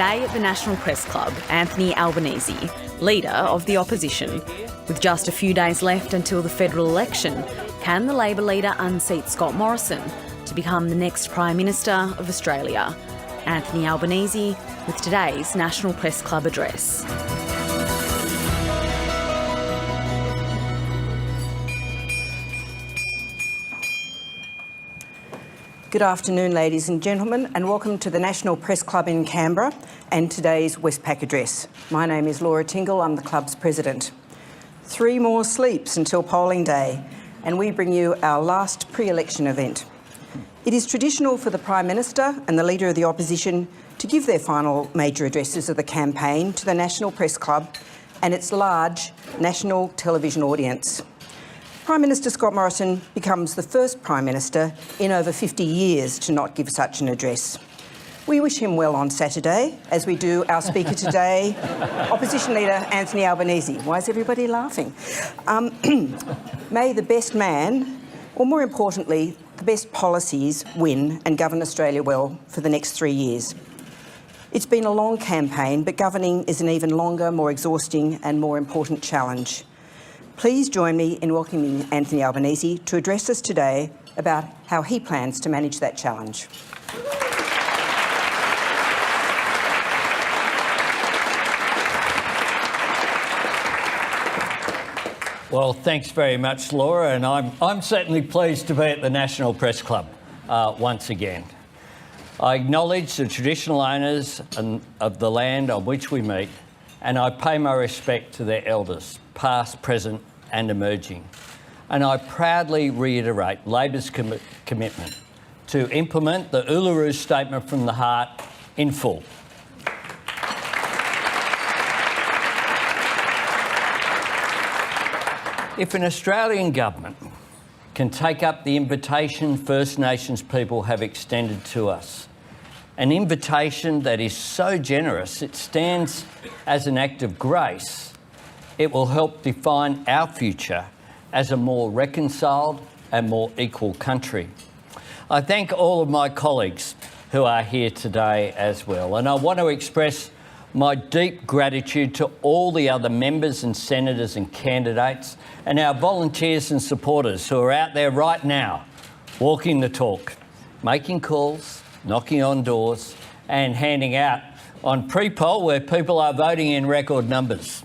Today at the National Press Club, Anthony Albanese, leader of the opposition. With just a few days left until the federal election, can the Labor leader unseat Scott Morrison to become the next Prime Minister of Australia? Anthony Albanese with today's National Press Club address. Good afternoon, ladies and gentlemen, and welcome to the National Press Club in Canberra and today's Westpac address. My name is Laura Tingle, I'm the club's president. 3 more sleeps until polling day, and we bring you our last pre-election event. It is traditional for the Prime Minister and the Leader of the Opposition to give their final major addresses of the campaign to the National Press Club and its large national television audience. Prime Minister Scott Morrison becomes the first Prime Minister in over 50 years to not give such an address. We wish him well on Saturday, as we do our speaker today, Opposition Leader Anthony Albanese. Why is everybody laughing? May the best man, or more importantly, the best policies win and govern Australia well for the next 3 years. It's been a long campaign, but governing is an even longer, more exhausting and more important challenge. Please join me in welcoming Anthony Albanese to address us today about how he plans to manage that challenge. Well, thanks very much, Laura, and I'm certainly pleased to be at the National Press Club once again. I acknowledge the traditional owners of the land on which we meet, and I pay my respect to their elders, past, present and emerging. And I proudly reiterate Labor's commitment to implement the Uluru Statement from the Heart in full. If an Australian government can take up the invitation First Nations people have extended to us, an invitation that is so generous it stands as an act of grace, it will help define our future as a more reconciled and more equal country. I thank all of my colleagues who are here today as well, and I want to express my deep gratitude to all the other members and senators and candidates and our volunteers and supporters who are out there right now walking the talk, making calls, knocking on doors and handing out on pre-poll where people are voting in record numbers.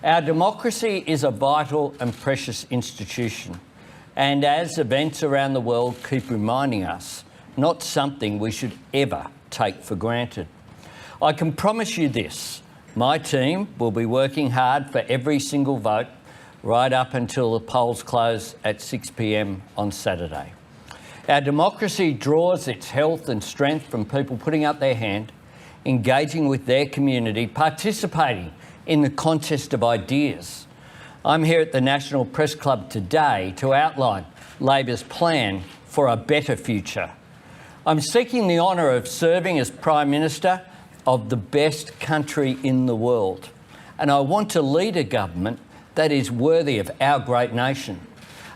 Our democracy is a vital and precious institution, and as events around the world keep reminding us, not something we should ever take for granted. I can promise you this, my team will be working hard for every single vote right up until the polls close at 6 p.m. on Saturday. Our democracy draws its health and strength from people putting up their hand, engaging with their community, participating in the contest of ideas. I'm here at the National Press Club today to outline Labor's plan for a better future. I'm seeking the honour of serving as Prime Minister of the best country in the world, and I want to lead a government that is worthy of our great nation.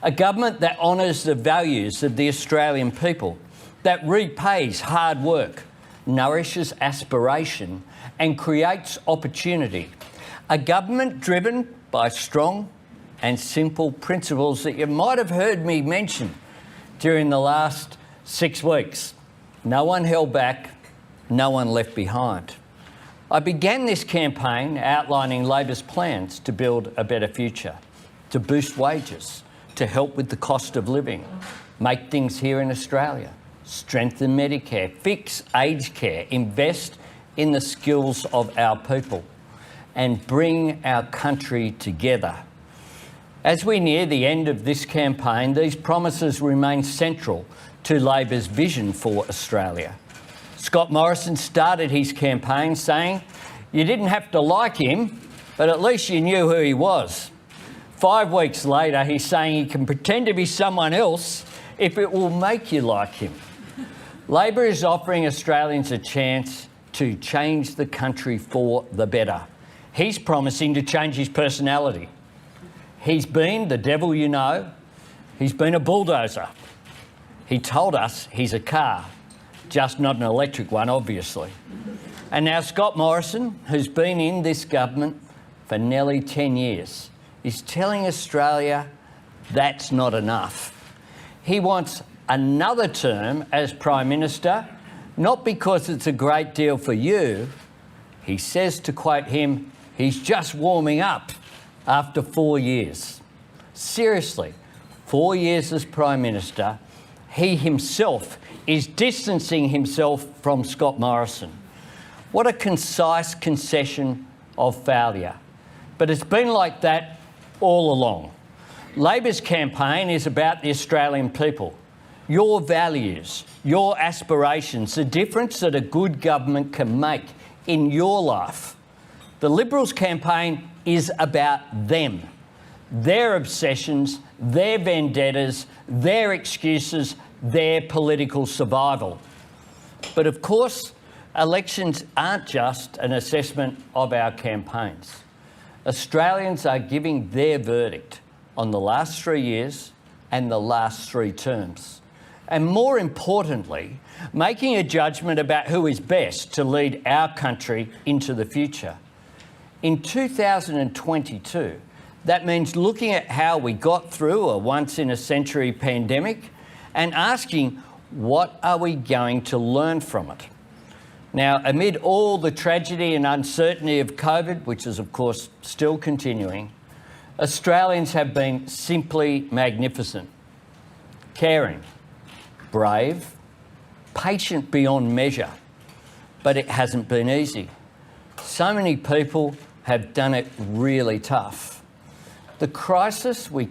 A government that honours the values of the Australian people, that repays hard work, nourishes aspiration and creates opportunity. A government driven by strong and simple principles that you might have heard me mention during the last 6 weeks. No one held back, no one left behind. I began this campaign outlining Labor's plans to build a better future, to boost wages, to help with the cost of living, make things here in Australia, strengthen Medicare, fix aged care, invest in the skills of our people and bring our country together. As we near the end of this campaign, these promises remain central to Labor's vision for Australia. Scott Morrison started his campaign saying, "You didn't have to like him, but at least you knew who he was." 5 weeks later, he's saying he can pretend to be someone else if it will make you like him. Labor is offering Australians a chance to change the country for the better. He's promising to change his personality. He's been the devil you know. He's been a bulldozer. He told us he's a car, just not an electric one, obviously. And now Scott Morrison, who's been in this government for nearly 10 years, is telling Australia that's not enough. He wants another term as Prime Minister, not because it's a great deal for you. He says, to quote him, he's just warming up after 4 years. Seriously, 4 years as Prime Minister, he himself is distancing himself from Scott Morrison. What a concise concession of failure. But it's been like that all along. Labor's campaign is about the Australian people, your values, your aspirations, the difference that a good government can make in your life. The Liberals' campaign is about them, their obsessions, their vendettas, their excuses, their political survival. But of course, elections aren't just an assessment of our campaigns. Australians are giving their verdict on the last 3 years and the last 3 terms. And more importantly, making a judgment about who is best to lead our country into the future. In 2022, that means looking at how we got through a once-in-a-century pandemic and asking, what are we going to learn from it? Now, amid all the tragedy and uncertainty of COVID, which is of course still continuing, Australians have been simply magnificent, caring, brave, patient beyond measure, but it hasn't been easy. So many people have done it really tough. The crisis we're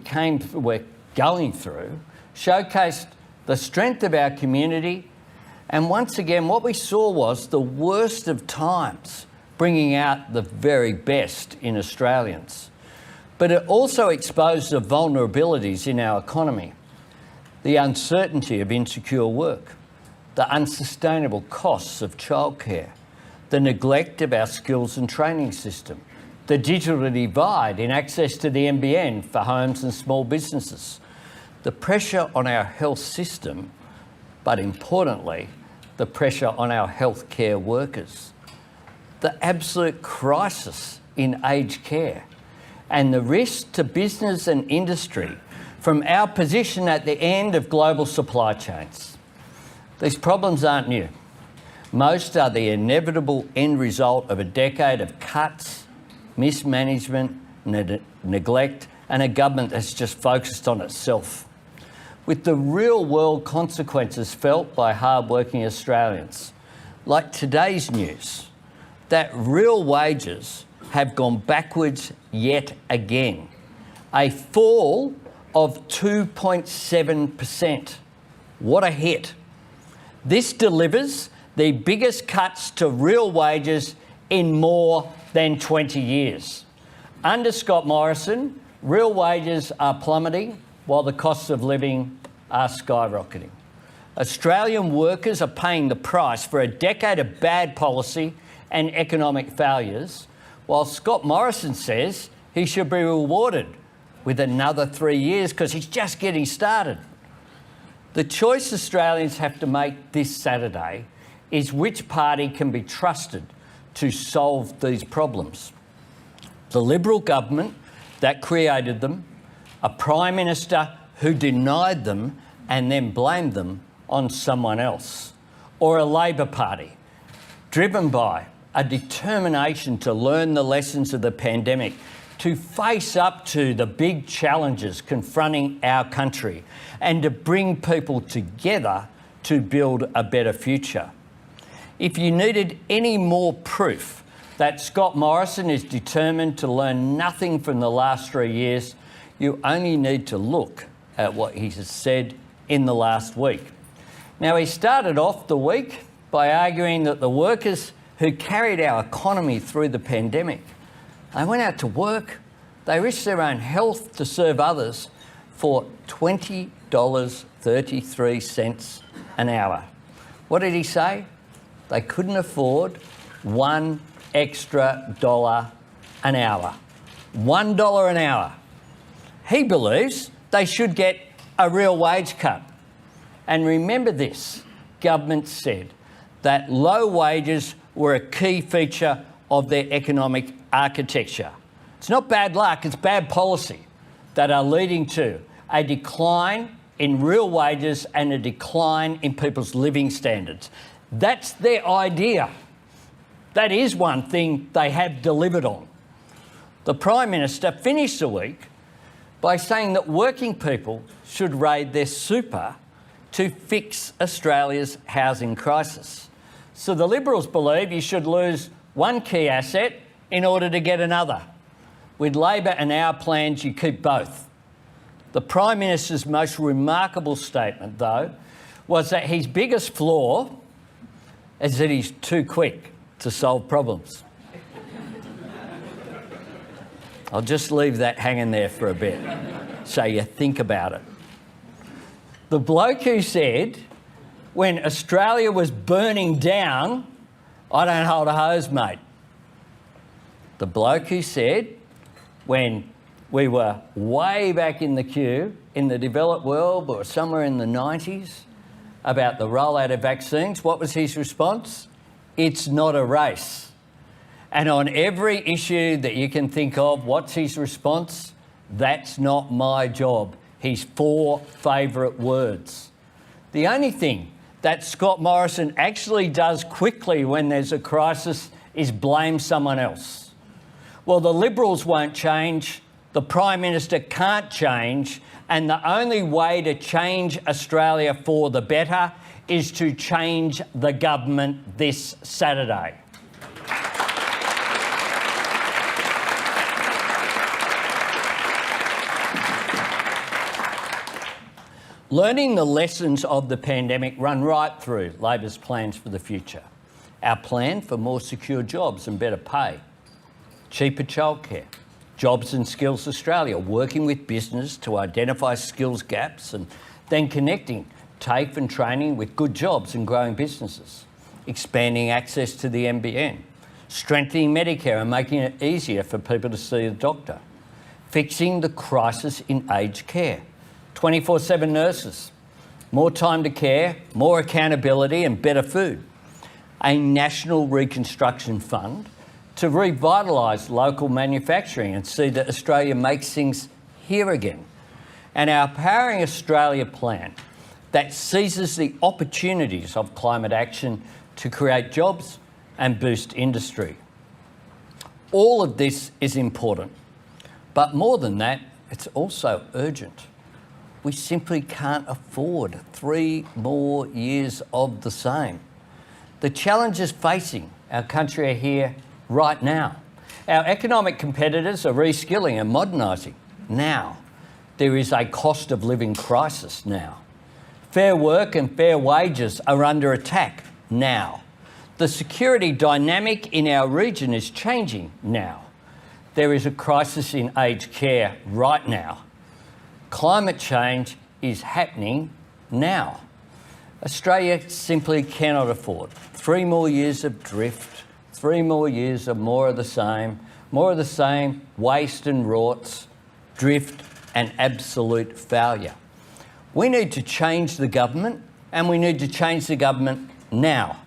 going through showcased the strength of our community, and once again what we saw was the worst of times bringing out the very best in Australians. But it also exposed the vulnerabilities in our economy, the uncertainty of insecure work, the unsustainable costs of childcare, the neglect of our skills and training system, the digital divide in access to the NBN for homes and small businesses, the pressure on our health system, but importantly, the pressure on our healthcare workers, the absolute crisis in aged care, and the risk to business and industry from our position at the end of global supply chains. These problems aren't new. Most are the inevitable end result of a decade of cuts, mismanagement, neglect, and a government that's just focused on itself, with the real-world consequences felt by hard-working Australians. Like today's news, that real wages have gone backwards yet again, a fall of 2.7%. What a hit. This delivers the biggest cuts to real wages in more than 20 years. Under Scott Morrison, real wages are plummeting while the costs of living are skyrocketing. Australian workers are paying the price for a decade of bad policy and economic failures, while Scott Morrison says he should be rewarded with another 3 years because he's just getting started. The choice Australians have to make this Saturday is which party can be trusted to solve these problems. The Liberal government that created them, a Prime Minister who denied them and then blamed them on someone else, or a Labor Party driven by a determination to learn the lessons of the pandemic, to face up to the big challenges confronting our country and to bring people together to build a better future. If you needed any more proof that Scott Morrison is determined to learn nothing from the last 3 years, you only need to look at what he has said in the last week. Now, he started off the week by arguing that the workers who carried our economy through the pandemic, they went out to work, they risked their own health to serve others for $20.33 an hour. What did he say? They couldn't afford $1 extra an hour. $1 an hour. He believes they should get a real wage cut. And remember this, government said that low wages were a key feature of their economic architecture. It's not bad luck, it's bad policy that are leading to a decline in real wages and a decline in people's living standards. That's their idea. That is one thing they have delivered on. The Prime Minister finished the week by saying that working people should raid their super to fix Australia's housing crisis. So the Liberals believe you should lose one key asset in order to get another. With Labor and our plans, you keep both. The Prime Minister's most remarkable statement, though, was that his biggest flaw is that he's too quick to solve problems. I'll just leave that hanging there for a bit so you think about it. The bloke who said, when Australia was burning down, I don't hold a hose, mate. The bloke who said, when we were way back in the queue in the developed world, or somewhere in the 90s, about the rollout of vaccines, what was his response? It's not a race. And on every issue that you can think of, what's his response? That's not my job. His 4 favourite words. The only thing that Scott Morrison actually does quickly when there's a crisis is blame someone else. Well, the Liberals won't change, the Prime Minister can't change, and the only way to change Australia for the better is to change the government this Saturday. Learning the lessons of the pandemic run right through Labor's plans for the future. Our plan for more secure jobs and better pay, cheaper childcare, Jobs and Skills Australia, working with business to identify skills gaps and then connecting TAFE and training with good jobs and growing businesses, expanding access to the NBN, strengthening Medicare and making it easier for people to see a doctor, fixing the crisis in aged care, 24/7 nurses, more time to care, more accountability and better food, a national reconstruction fund to revitalise local manufacturing and see that Australia makes things here again, and our Powering Australia plan that seizes the opportunities of climate action to create jobs and boost industry. All of this is important, but more than that, it's also urgent. We simply can't afford 3 more years of the same. The challenges facing our country are here right now. Our economic competitors are reskilling and modernising now. There is a cost of living crisis now. Fair work and fair wages are under attack now. The security dynamic in our region is changing now. There is a crisis in aged care right now. Climate change is happening now. Australia simply cannot afford 3 more years of drift, 3 more years of more of the same, waste and rorts, drift and absolute failure. We need to change the government, and we need to change the government now.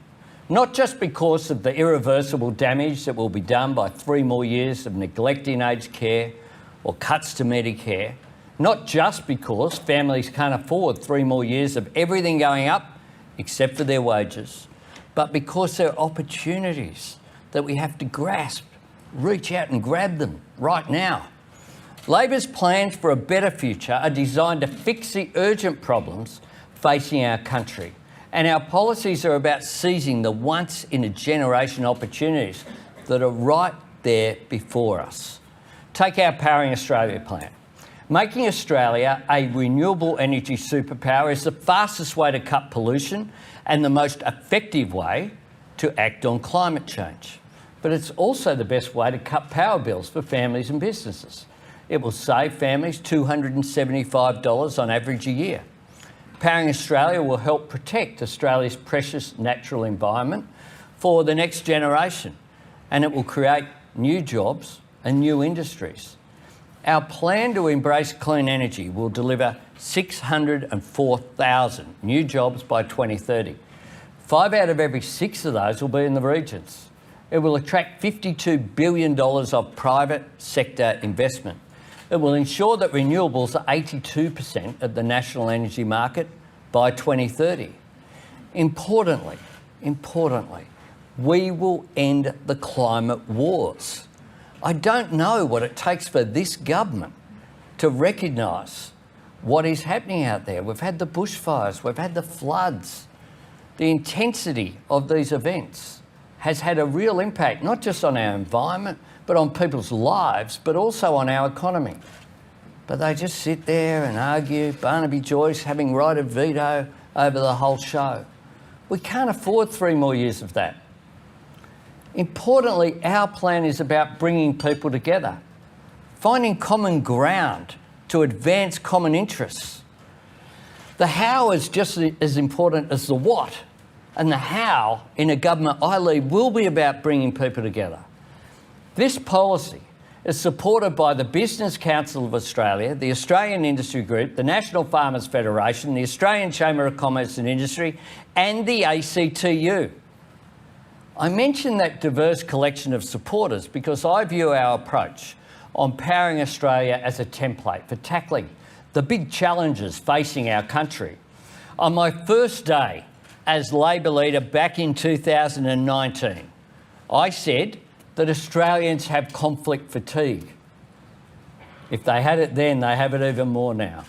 Not just because of the irreversible damage that will be done by 3 more years of neglecting aged care or cuts to Medicare, not just because families can't afford 3 more years of everything going up except for their wages, but because there are opportunities that we have to grasp, reach out and grab them right now. Labor's plans for a better future are designed to fix the urgent problems facing our country, and our policies are about seizing the once-in-a-generation opportunities that are right there before us. Take our Powering Australia plan. Making Australia a renewable energy superpower is the fastest way to cut pollution and the most effective way to act on climate change. But it's also the best way to cut power bills for families and businesses. It will save families $275 on average a year. Powering Australia will help protect Australia's precious natural environment for the next generation, and it will create new jobs and new industries. Our plan to embrace clean energy will deliver 604,000 new jobs by 2030, 5 out of every 6 of those will be in the regions. It will attract $52 billion of private sector investment. It will ensure that renewables are 82% of the national energy market by 2030. Importantly, we will end the climate wars. I don't know what it takes for this government to recognise what is happening out there. We've had the bushfires, we've had the floods. The intensity of these events has had a real impact, not just on our environment, but on people's lives, but also on our economy. But they just sit there and argue, Barnaby Joyce having right of veto over the whole show. We can't afford 3 more years of that. Importantly, our plan is about bringing people together, finding common ground to advance common interests. The how is just as important as the what, and the how in a government I lead will be about bringing people together. This policy is supported by the Business Council of Australia, the Australian Industry Group, the National Farmers Federation, the Australian Chamber of Commerce and Industry, and the ACTU. I mention that diverse collection of supporters because I view our approach on Powering Australia as a template for tackling the big challenges facing our country. On my first day as Labor leader back in 2019, I said that Australians have conflict fatigue. If they had it then, they have it even more now.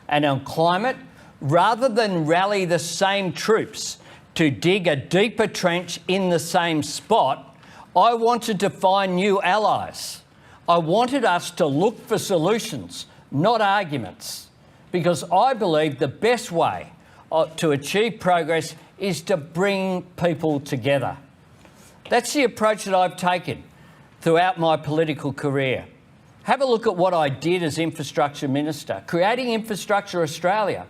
And on climate, rather than rally the same troops to dig a deeper trench in the same spot, I wanted to find new allies. I wanted us to look for solutions, not arguments, because I believe the best way to achieve progress is to bring people together. That's the approach that I've taken throughout my political career. Have a look at what I did as Infrastructure Minister, creating Infrastructure Australia,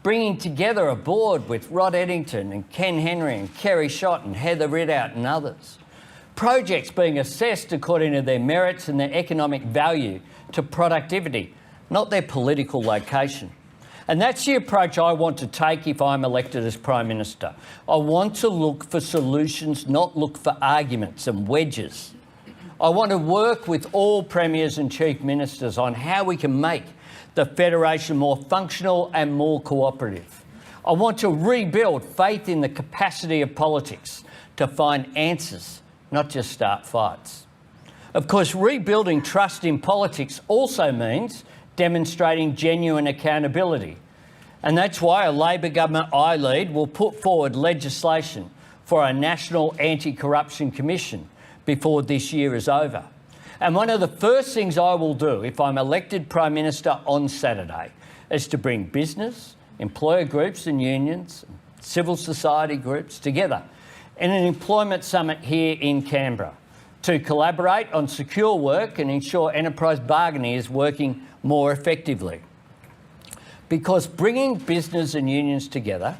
bringing together a board with Rod Eddington and Ken Henry and Kerry Schott and Heather Ridout and others. Projects being assessed according to their merits and their economic value to productivity, not their political location. And that's the approach I want to take if I'm elected as Prime Minister. I want to look for solutions, not look for arguments and wedges. I want to work with all Premiers and Chief Ministers on how we can make the Federation more functional and more cooperative. I want to rebuild faith in the capacity of politics to find answers, not just start fights. Of course, rebuilding trust in politics also means demonstrating genuine accountability. And that's why a Labor government I lead will put forward legislation for a National Anti-Corruption Commission before this year is over. And one of the first things I will do if I'm elected Prime Minister on Saturday is to bring business, employer groups and unions, civil society groups together in an employment summit here in Canberra to collaborate on secure work and ensure enterprise bargaining is working more effectively. Because bringing business and unions together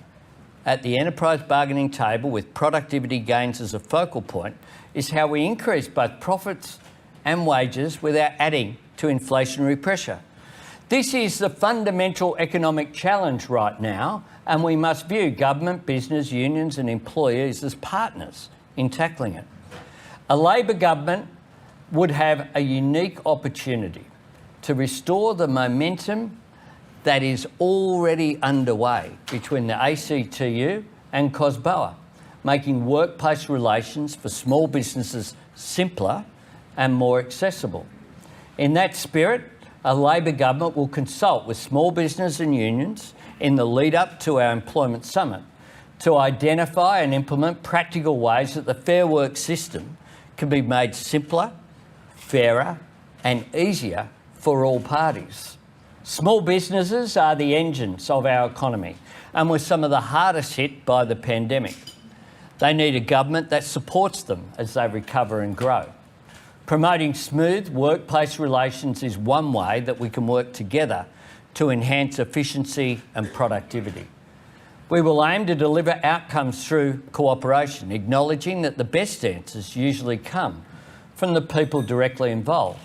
at the enterprise bargaining table with productivity gains as a focal point is how we increase both profits and wages without adding to inflationary pressure. This is the fundamental economic challenge right now, and we must view government, business, unions and employees as partners in tackling it. A Labor government would have a unique opportunity to restore the momentum that is already underway between the ACTU and COSBOA, making workplace relations for small businesses simpler and more accessible. In that spirit, a Labor government will consult with small business and unions in the lead up to our employment summit to identify and implement practical ways that the Fair Work system can be made simpler, fairer and easier for all parties. Small businesses are the engines of our economy and were some of the hardest hit by the pandemic. They need a government that supports them as they recover and grow. Promoting smooth workplace relations is one way that we can work together to enhance efficiency and productivity. We will aim to deliver outcomes through cooperation, acknowledging that the best answers usually come from the people directly involved.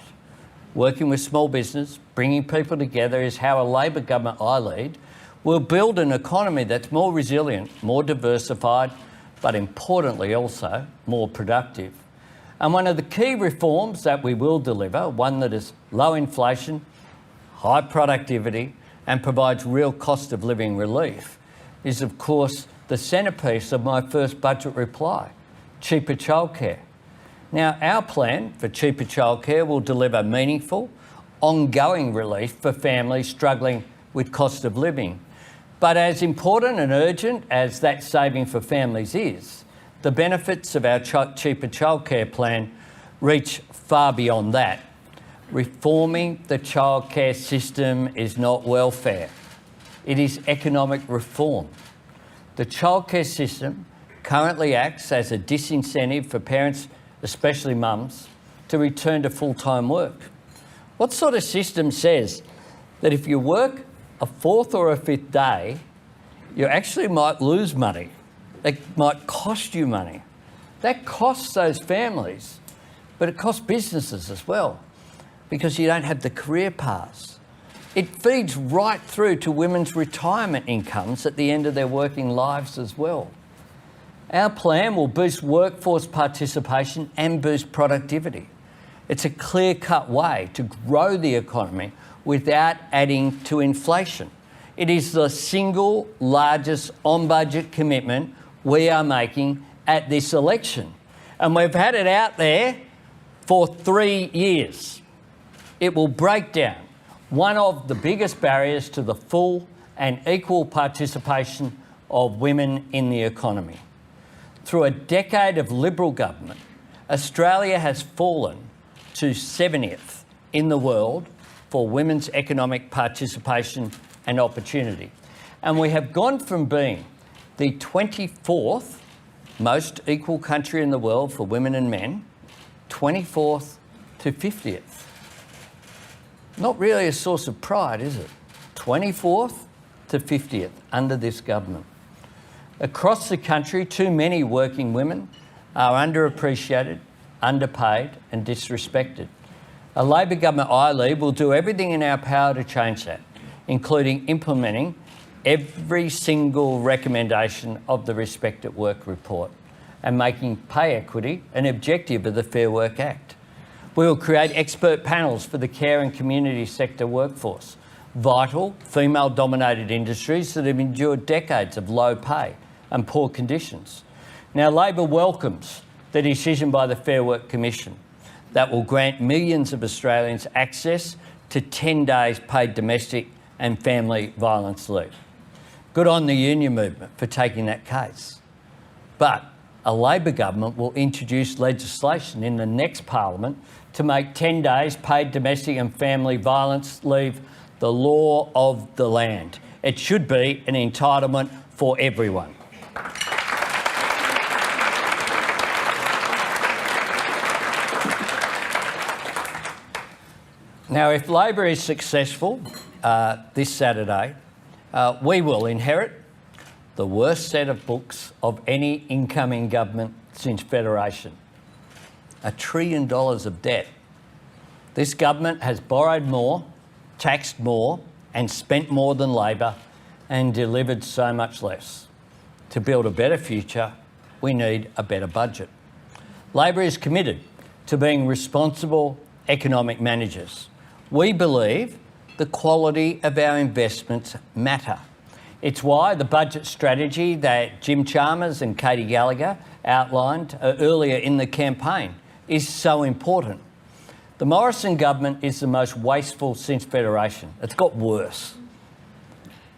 Working with small business, bringing people together is how a Labor government I lead We'll build an economy that's more resilient, more diversified, but importantly also more productive. And one of the key reforms that we will deliver, one that is low inflation, high productivity, and provides real cost of living relief, is of course the centrepiece of my first budget reply, cheaper childcare. Now, our plan for cheaper childcare will deliver meaningful, ongoing relief for families struggling with cost of living. But as important and urgent as that saving for families is, the benefits of our cheaper childcare plan reach far beyond that. Reforming the childcare system is not welfare. It is economic reform. The childcare system currently acts as a disincentive for parents, especially mums, to return to full-time work. What sort of system says that if you work a fourth or a fifth day, you actually might lose money? It might cost you money. That costs those families, but it costs businesses as well, because you don't have the career paths. It feeds right through to women's retirement incomes at the end of their working lives as well. Our plan will boost workforce participation and boost productivity. It's a clear-cut way to grow the economy without adding to inflation. It is the single largest on-budget commitment we are making at this election. And we've had it out there for 3 years. It will break down one of the biggest barriers to the full and equal participation of women in the economy. Through a decade of Liberal government, Australia has fallen to 70th in the world for women's economic participation and opportunity. And we have gone from being the 24th most equal country in the world for women and men, 24th to 50th. Not really a source of pride, is it? 24th to 50th under this government. Across the country, too many working women are underappreciated, underpaid and disrespected. A Labor government I lead will do everything in our power to change that, including implementing every single recommendation of the Respect at Work report and making pay equity an objective of the Fair Work Act. We will create expert panels for the care and community sector workforce, vital female-dominated industries that have endured decades of low pay and poor conditions. Now, Labor welcomes the decision by the Fair Work Commission that will grant millions of Australians access to 10 days paid domestic and family violence leave. Good on the union movement for taking that case. But a Labor government will introduce legislation in the next parliament to make 10 days paid domestic and family violence leave the law of the land. It should be an entitlement for everyone. Now, if Labor is successful this Saturday, we will inherit the worst set of books of any incoming government since Federation. $1 trillion of debt. This government has borrowed more, taxed more and spent more than Labor and delivered so much less. To build a better future, we need a better budget. Labor is committed to being responsible economic managers. We believe the quality of our investments matter. It's why the budget strategy that Jim Chalmers and Katie Gallagher outlined earlier in the campaign is so important. The Morrison government is the most wasteful since Federation. It's got worse.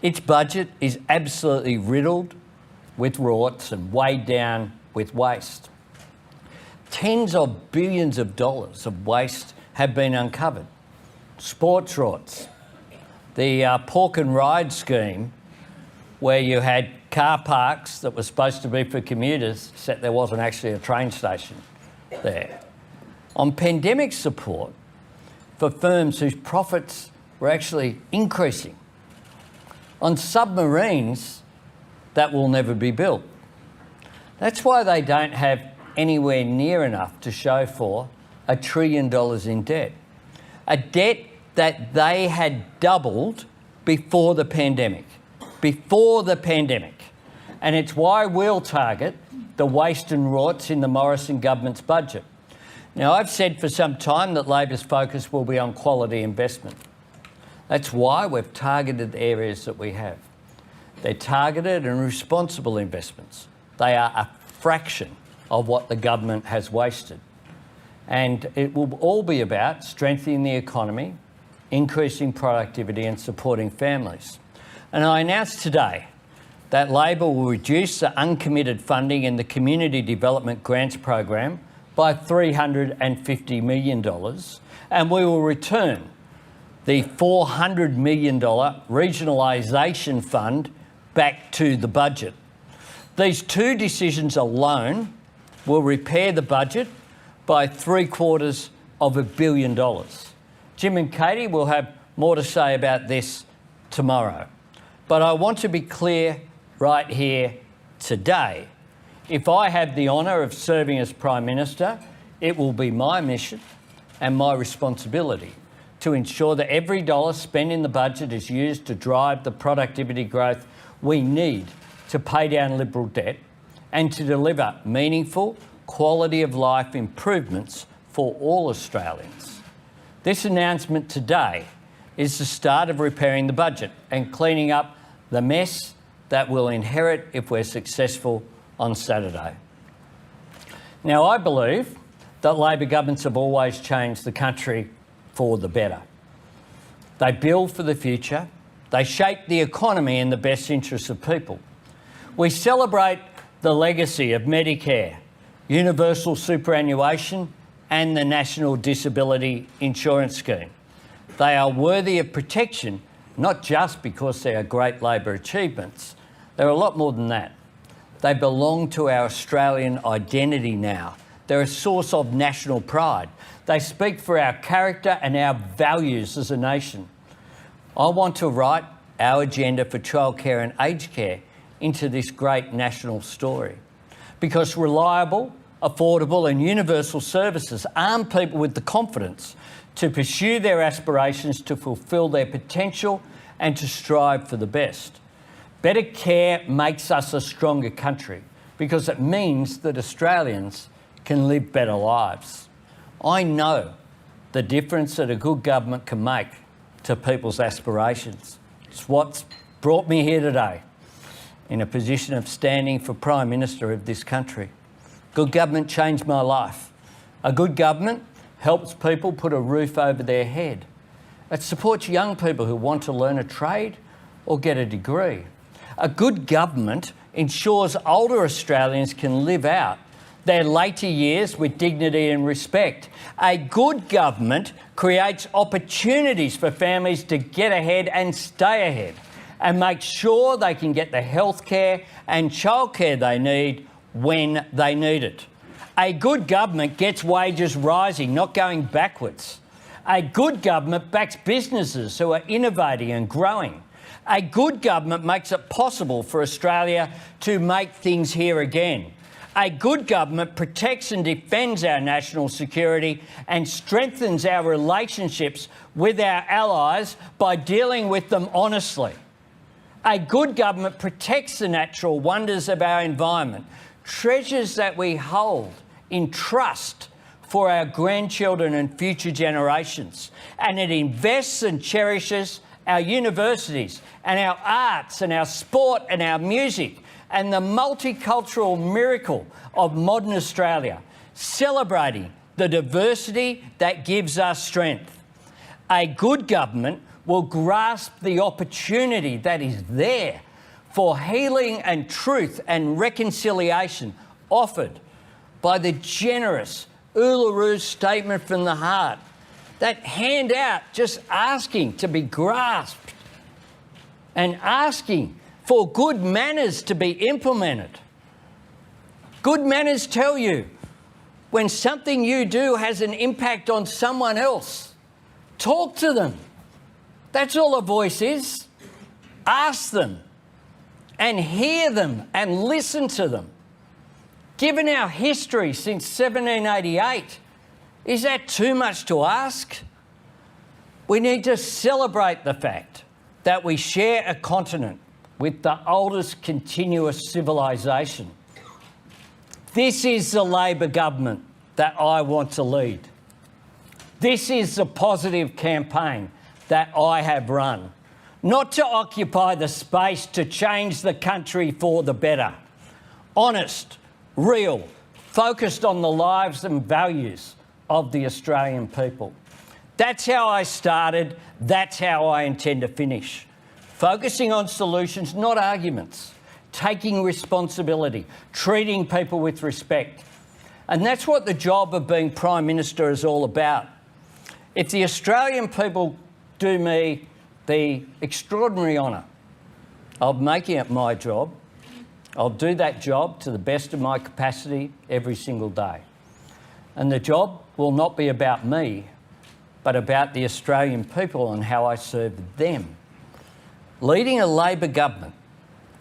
Its budget is absolutely riddled with rorts and weighed down with waste. Tens of billions of dollars of waste have been uncovered. Sports rorts, the pork and ride scheme where you had car parks that were supposed to be for commuters, except there wasn't actually a train station there. On pandemic support for firms whose profits were actually increasing. On submarines that will never be built. That's why they don't have anywhere near enough to show for $1 trillion in debt. A debt that they had doubled before the pandemic. before the pandemic, and it's why we'll target the waste and rorts in the Morrison government's budget. Now, I've said for some time that Labor's focus will be on quality investment. That's why we've targeted the areas that we have. They're targeted and responsible investments. They are a fraction of what the government has wasted. And it will all be about strengthening the economy, increasing productivity and supporting families. And I announced today that Labor will reduce the uncommitted funding in the Community Development Grants Program by $350 million, and we will return the $400 million regionalisation fund back to the budget. These two decisions alone will repair the budget by $750 million. Jim and Katie will have more to say about this tomorrow. But I want to be clear right here today. If I have the honour of serving as Prime Minister, it will be my mission and my responsibility to ensure that every dollar spent in the budget is used to drive the productivity growth we need to pay down Liberal debt and to deliver meaningful, quality of life improvements for all Australians. This announcement today is the start of repairing the budget and cleaning up the mess that we'll inherit if we're successful on Saturday. Now, I believe that Labor governments have always changed the country for the better. They build for the future. They shape the economy in the best interests of people. We celebrate the legacy of Medicare, universal superannuation and the National Disability Insurance Scheme. They are worthy of protection, not just because they are great Labor achievements. They're a lot more than that. They belong to our Australian identity now. They're a source of national pride. They speak for our character and our values as a nation. I want to write our agenda for childcare and aged care into this great national story, because reliable, affordable and universal services arm people with the confidence to pursue their aspirations, to fulfil their potential and to strive for the best. Better care makes us a stronger country because it means that Australians can live better lives. I know the difference that a good government can make to people's aspirations. It's what's brought me here today in a position of standing for Prime Minister of this country. Good government changed my life. A good government helps people put a roof over their head. It supports young people who want to learn a trade or get a degree. A good government ensures older Australians can live out their later years with dignity and respect. A good government creates opportunities for families to get ahead and stay ahead and make sure they can get the healthcare and childcare they need when they need it. A good government gets wages rising, not going backwards. A good government backs businesses who are innovating and growing. A good government makes it possible for Australia to make things here again. A good government protects and defends our national security and strengthens our relationships with our allies by dealing with them honestly. A good government protects the natural wonders of our environment, treasures that we hold in trust for our grandchildren and future generations. And it invests and cherishes our universities and our arts and our sport and our music and the multicultural miracle of modern Australia, celebrating the diversity that gives us strength. A good government will grasp the opportunity that is there for healing and truth and reconciliation offered by the generous Uluru Statement from the Heart, that hand out just asking to be grasped and asking for good manners to be implemented. Good manners tell you when something you do has an impact on someone else. Talk to them. That's all a voice is. Ask them and hear them and listen to them. Given our history since 1788, is that too much to ask? We need to celebrate the fact that we share a continent with the oldest continuous civilisation. This is the Labor government that I want to lead. This is the positive campaign that I have run, not to occupy the space to change the country for the better. Honest, real, focused on the lives and values of the Australian people. That's how I started, that's how I intend to finish. Focusing on solutions, not arguments. Taking responsibility, treating people with respect. And that's what the job of being Prime Minister is all about. If the Australian people do me the extraordinary honour of making it my job, I'll do that job to the best of my capacity every single day. And the job will not be about me, but about the Australian people and how I serve them. Leading a Labor government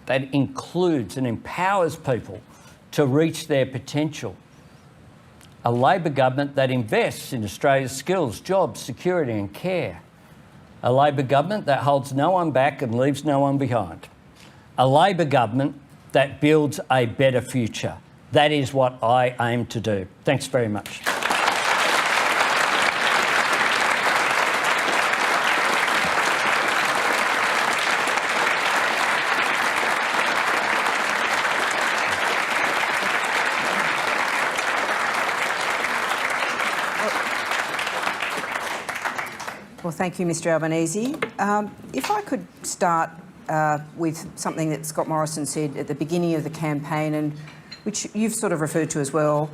that includes and empowers people to reach their potential. A Labor government that invests in Australia's skills, jobs, security and care. A Labor government that holds no one back and leaves no one behind. A Labor government that builds a better future. That is what I aim to do. Thanks very much. Well, thank you, Mr Albanese. If I could start with something that Scott Morrison said at the beginning of the campaign, and which you've sort of referred to as well.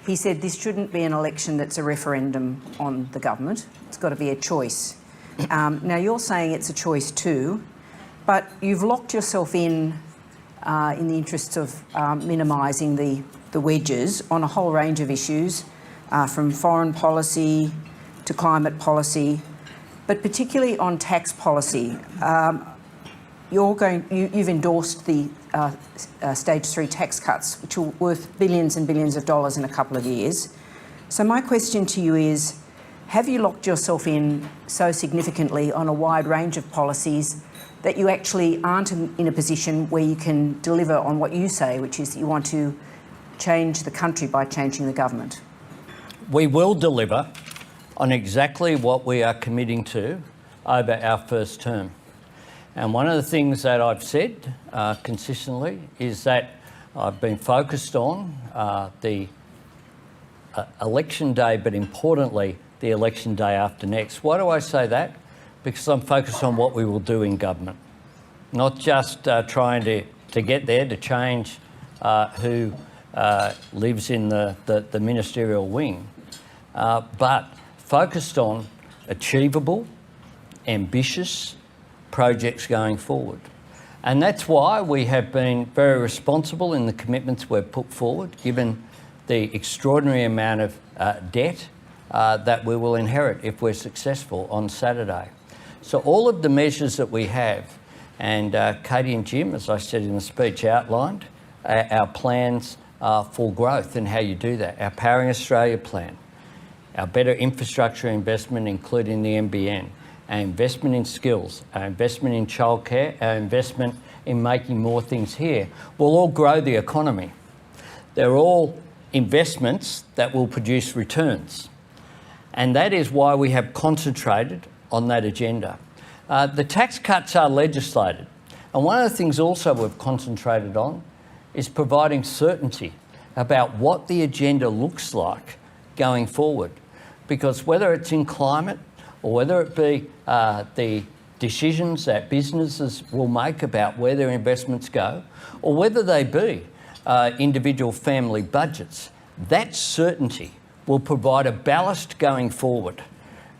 He said this shouldn't be an election that's a referendum on the government. It's got to be a choice. Now, you're saying it's a choice too, but you've locked yourself in the interests of minimising the wedges on a whole range of issues, from foreign policy to climate policy, but particularly on tax policy. You've endorsed the stage 3 tax cuts, which are worth billions and billions of dollars in a couple of years. So my question to you is, have you locked yourself in so significantly on a wide range of policies that you actually aren't in a position where you can deliver on what you say, which is that you want to change the country by changing the government? We will deliver on exactly what we are committing to over our first term. And one of the things that I've said consistently is that I've been focused on the election day, but importantly, the election day after next. Why do I say that? Because I'm focused on what we will do in government, not just trying to get there to change who lives in the ministerial wing, but focused on achievable, ambitious projects going forward. And that's why we have been very responsible in the commitments we've put forward, given the extraordinary amount of debt that we will inherit if we're successful on Saturday. So all of the measures that we have, and Katie and Jim, as I said in the speech, outlined our plans for growth and how you do that. Our Powering Australia plan, our better infrastructure investment, including the NBN, our investment in skills, our investment in childcare, our investment in making more things here will all grow the economy. They're all investments that will produce returns. And that is why we have concentrated on that agenda. The tax cuts are legislated. And one of the things also we've concentrated on is providing certainty about what the agenda looks like going forward. Because whether it's in climate or whether it be the decisions that businesses will make about where their investments go, or whether they be individual family budgets, that certainty will provide a ballast going forward.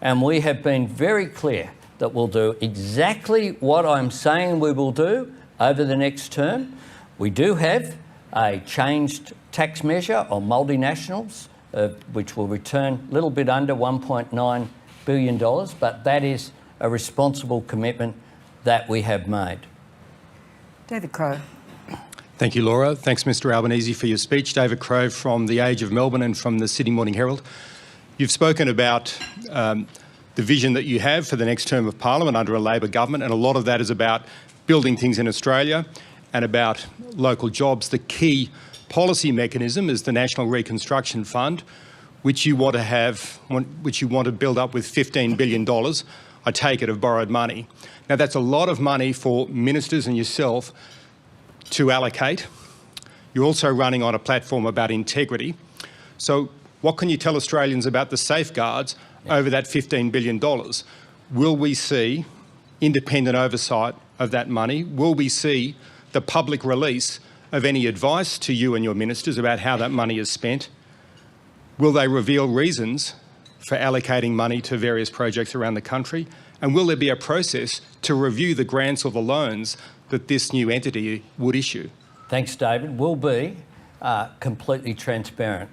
And we have been very clear that we'll do exactly what I'm saying we will do over the next term. We do have a changed tax measure on multinationals, which will return a little bit under $1.9 billion, but that is a responsible commitment that we have made. David Crowe. Thank you, Laura. Thanks, Mr Albanese, for your speech. David Crowe from The Age of Melbourne and from the Sydney Morning Herald. You've spoken about the vision that you have for the next term of Parliament under a Labor government, and a lot of that is about building things in Australia and about local jobs, the key policy mechanism is the National Reconstruction Fund, which you want to build up with $15 billion, I take it, of borrowed money. Now, that's a lot of money for ministers and yourself to allocate. You're also running on a platform about integrity. So what can you tell Australians about the safeguards over that $15 billion? Will we see independent oversight of that money? Will we see the public release of any advice to you and your ministers about how that money is spent? Will they reveal reasons for allocating money to various projects around the country? And will there be a process to review the grants or the loans that this new entity would issue? Thanks, David. We'll be completely transparent.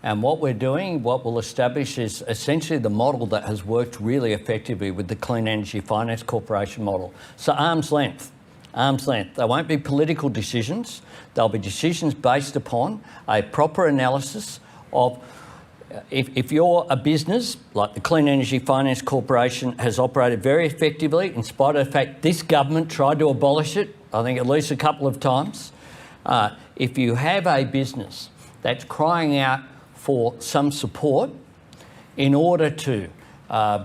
And what we're doing, what we'll establish is essentially the model that has worked really effectively with the Clean Energy Finance Corporation model. So arm's length. Arm's length. They won't be political decisions. They'll be decisions based upon a proper analysis of if you're a business, like the Clean Energy Finance Corporation has operated very effectively in spite of the fact this government tried to abolish it, I think at least a couple of times. If you have a business that's crying out for some support in order to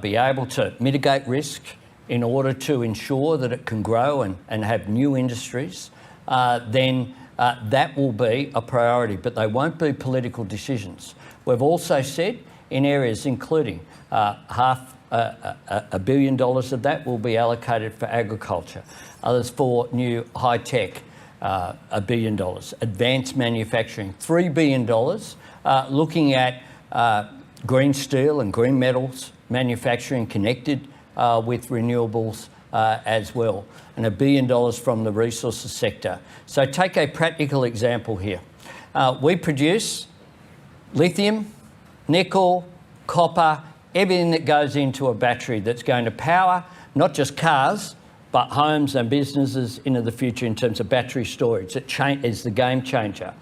be able to mitigate risk, in order to ensure that it can grow and have new industries, then that will be a priority, but they won't be political decisions. We've also said in areas including $500 million of that will be allocated for agriculture, others for new high-tech, $1 billion, advanced manufacturing, $3 billion, looking at green steel and green metals manufacturing connected with renewables as well, and $1 billion from the resources sector. So take a practical example here. We produce lithium, nickel, copper, everything that goes into a battery that's going to power not just cars, but homes and businesses into the future in terms of battery storage. It is the game changer.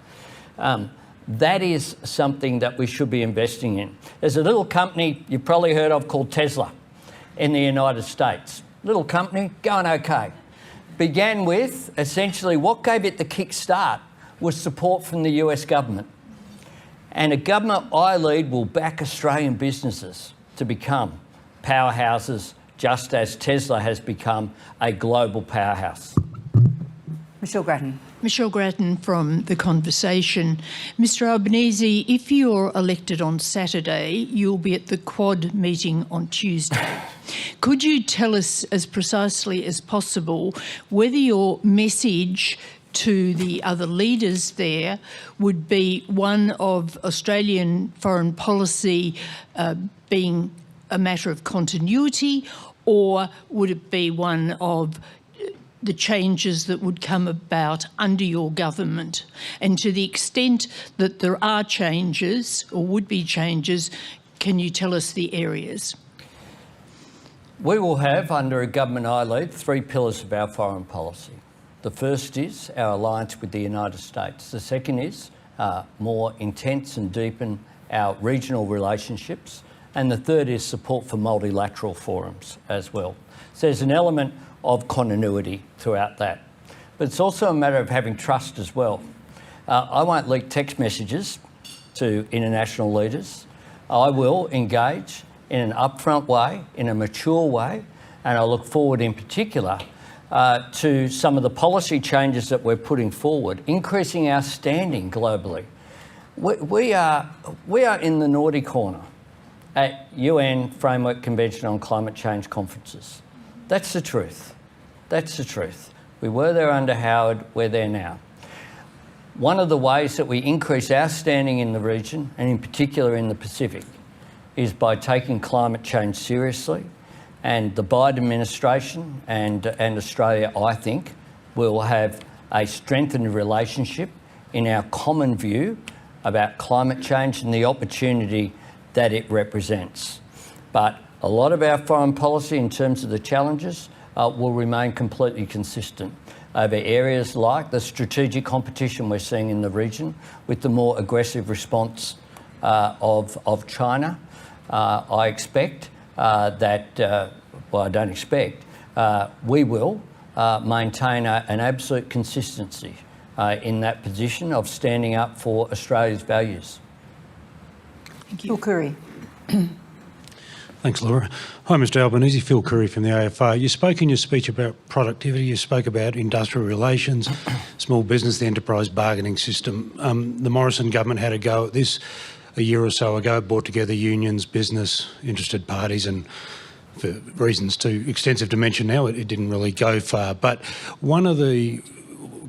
That is something that we should be investing in. There's a little company you've probably heard of called Tesla in the United States. Little company, going okay. Began with, essentially, what gave it the kickstart was support from the US government. And a government I lead will back Australian businesses to become powerhouses, just as Tesla has become a global powerhouse. Michelle Grattan. Michelle Grattan from The Conversation. Mr Albanese, if you're elected on Saturday, you'll be at the Quad meeting on Tuesday. Could you tell us as precisely as possible whether your message to the other leaders there would be one of Australian foreign policy being a matter of continuity, or would it be one of the changes that would come about under your government? And to the extent that there are changes or would be changes, can you tell us the areas? We will have, under a government I lead, 3 pillars of our foreign policy. The first is our alliance with the United States. The second is more intense and deepen our regional relationships. And the third is support for multilateral forums as well. So there's an element of continuity throughout that. But it's also a matter of having trust as well. I won't leak text messages to international leaders. I will engage in an upfront way, in a mature way, and I look forward in particular to some of the policy changes that we're putting forward, increasing our standing globally. We are in the naughty corner at UN Framework Convention on Climate Change conferences. That's the truth. That's the truth. We were there under Howard, we're there now. One of the ways that we increase our standing in the region, and in particular in the Pacific, is by taking climate change seriously. And the Biden administration and Australia, I think, will have a strengthened relationship in our common view about climate change and the opportunity that it represents. But a lot of our foreign policy in terms of the challenges will remain completely consistent over areas like the strategic competition we're seeing in the region with the more aggressive response of China. I expect that, well, I don't expect, we will maintain an absolute consistency in that position of standing up for Australia's values. Thank you. Phil Curry. Thanks, Laura. Hi, Mr Albanese. Phil Curry from the AFR. You spoke in your speech about productivity. You spoke about industrial relations, small business, the enterprise bargaining system. The Morrison government had a go at this a year or so ago, brought together unions, business, interested parties, and for reasons too extensive to mention now, it didn't really go far. But one of the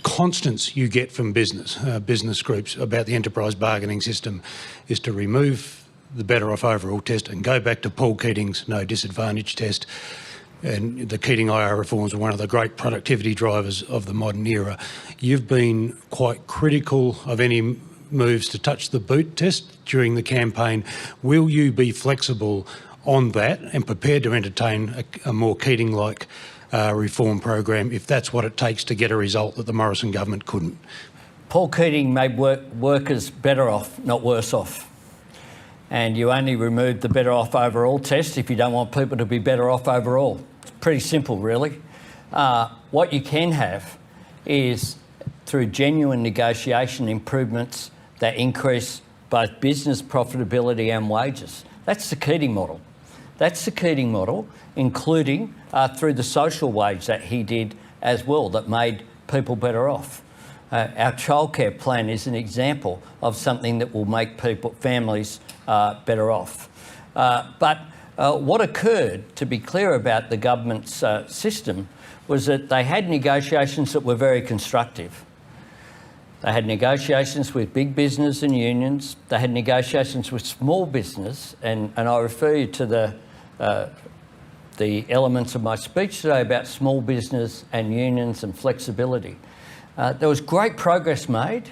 constants you get from business groups about the enterprise bargaining system is to remove the better off overall test and go back to Paul Keating's no disadvantage test. And the Keating IR reforms were one of the great productivity drivers of the modern era. You've been quite critical of any moves to touch the boot test during the campaign. Will you be flexible on that and prepared to entertain a more Keating-like reform program if that's what it takes to get a result that the Morrison government couldn't? Paul Keating made workers better off, not worse off. And you only remove the better off overall test if you don't want people to be better off overall. It's pretty simple, really. What you can have is, through genuine negotiation, improvements that increase both business profitability and wages. That's the Keating model. That's the Keating model, including through the social wage that he did as well, that made people better off. Our childcare plan is an example of something that will make families better off. But what occurred, to be clear about the government's system, was that they had negotiations that were very constructive. They had negotiations with big business and unions. They had negotiations with small business, and I refer you to the elements of my speech today about small business and unions and flexibility. There was great progress made,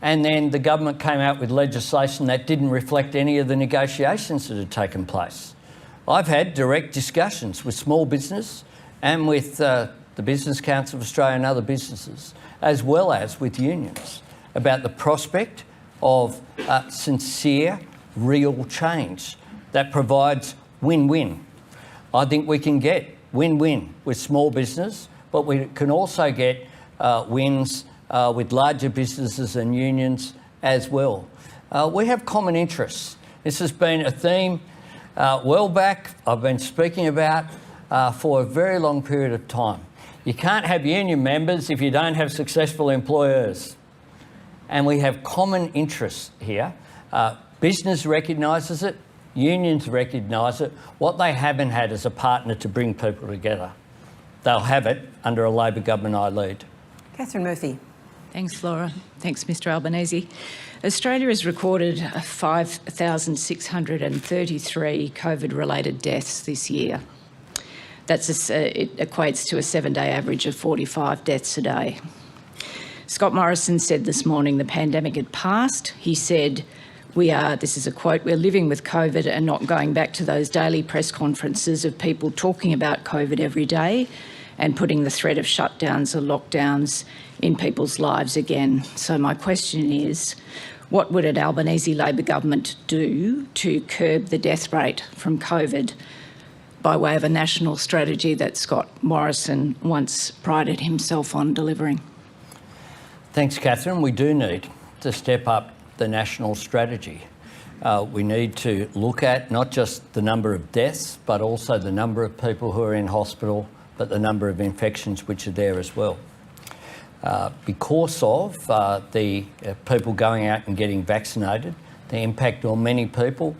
and then the government came out with legislation that didn't reflect any of the negotiations that had taken place. I've had direct discussions with small business and with the Business Council of Australia and other businesses, as well as with unions, about the prospect of sincere, real change that provides win-win. I think we can get win-win with small business, but we can also get wins with larger businesses and unions as well. We have common interests. This has been a theme well back, I've been speaking about for a very long period of time. You can't have union members if you don't have successful employers. And we have common interests here. Business recognises it, unions recognise it. What they haven't had is a partner to bring people together. They'll have it under a Labor government I lead. Catherine Murphy. Thanks, Laura. Thanks, Mr Albanese. Australia has recorded 5,633 COVID-related deaths this year. It equates to a 7-day average of 45 deaths a day. Scott Morrison said this morning the pandemic had passed. He said, this is a quote, "We're living with COVID and not going back to those daily press conferences of people talking about COVID every day and putting the threat of shutdowns or lockdowns in people's lives again." So my question is, what would an Albanese Labor government do to curb the death rate from COVID by way of a national strategy that Scott Morrison once prided himself on delivering? Thanks, Catherine. We do need to step up the national strategy. We need to look at not just the number of deaths, but also the number of people who are in hospital, but the number of infections which are there as well. Because of the people going out and getting vaccinated, the impact on many people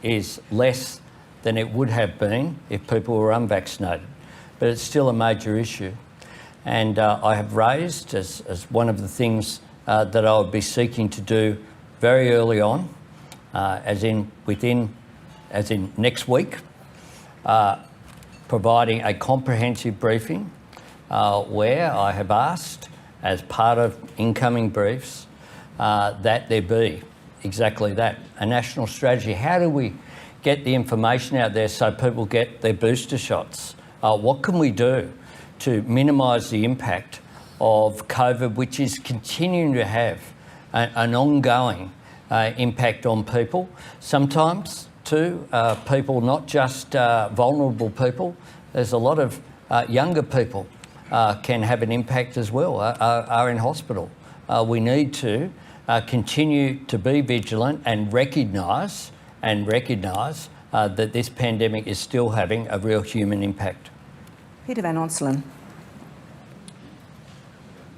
is less than it would have been if people were unvaccinated. But it's still a major issue. And I have raised as one of the things that I would be seeking to do very early on, as in next week, providing a comprehensive briefing where I have asked, as part of incoming briefs, that there be exactly that, a national strategy. How do we get the information out there so people get their booster shots? What can we do to minimise the impact of COVID, which is continuing to have an ongoing impact on people, sometimes too, people, not just vulnerable people. There's a lot of younger people can have an impact as well, are in hospital. We need to continue to be vigilant and recognise that this pandemic is still having a real human impact. Peter Van Onselen.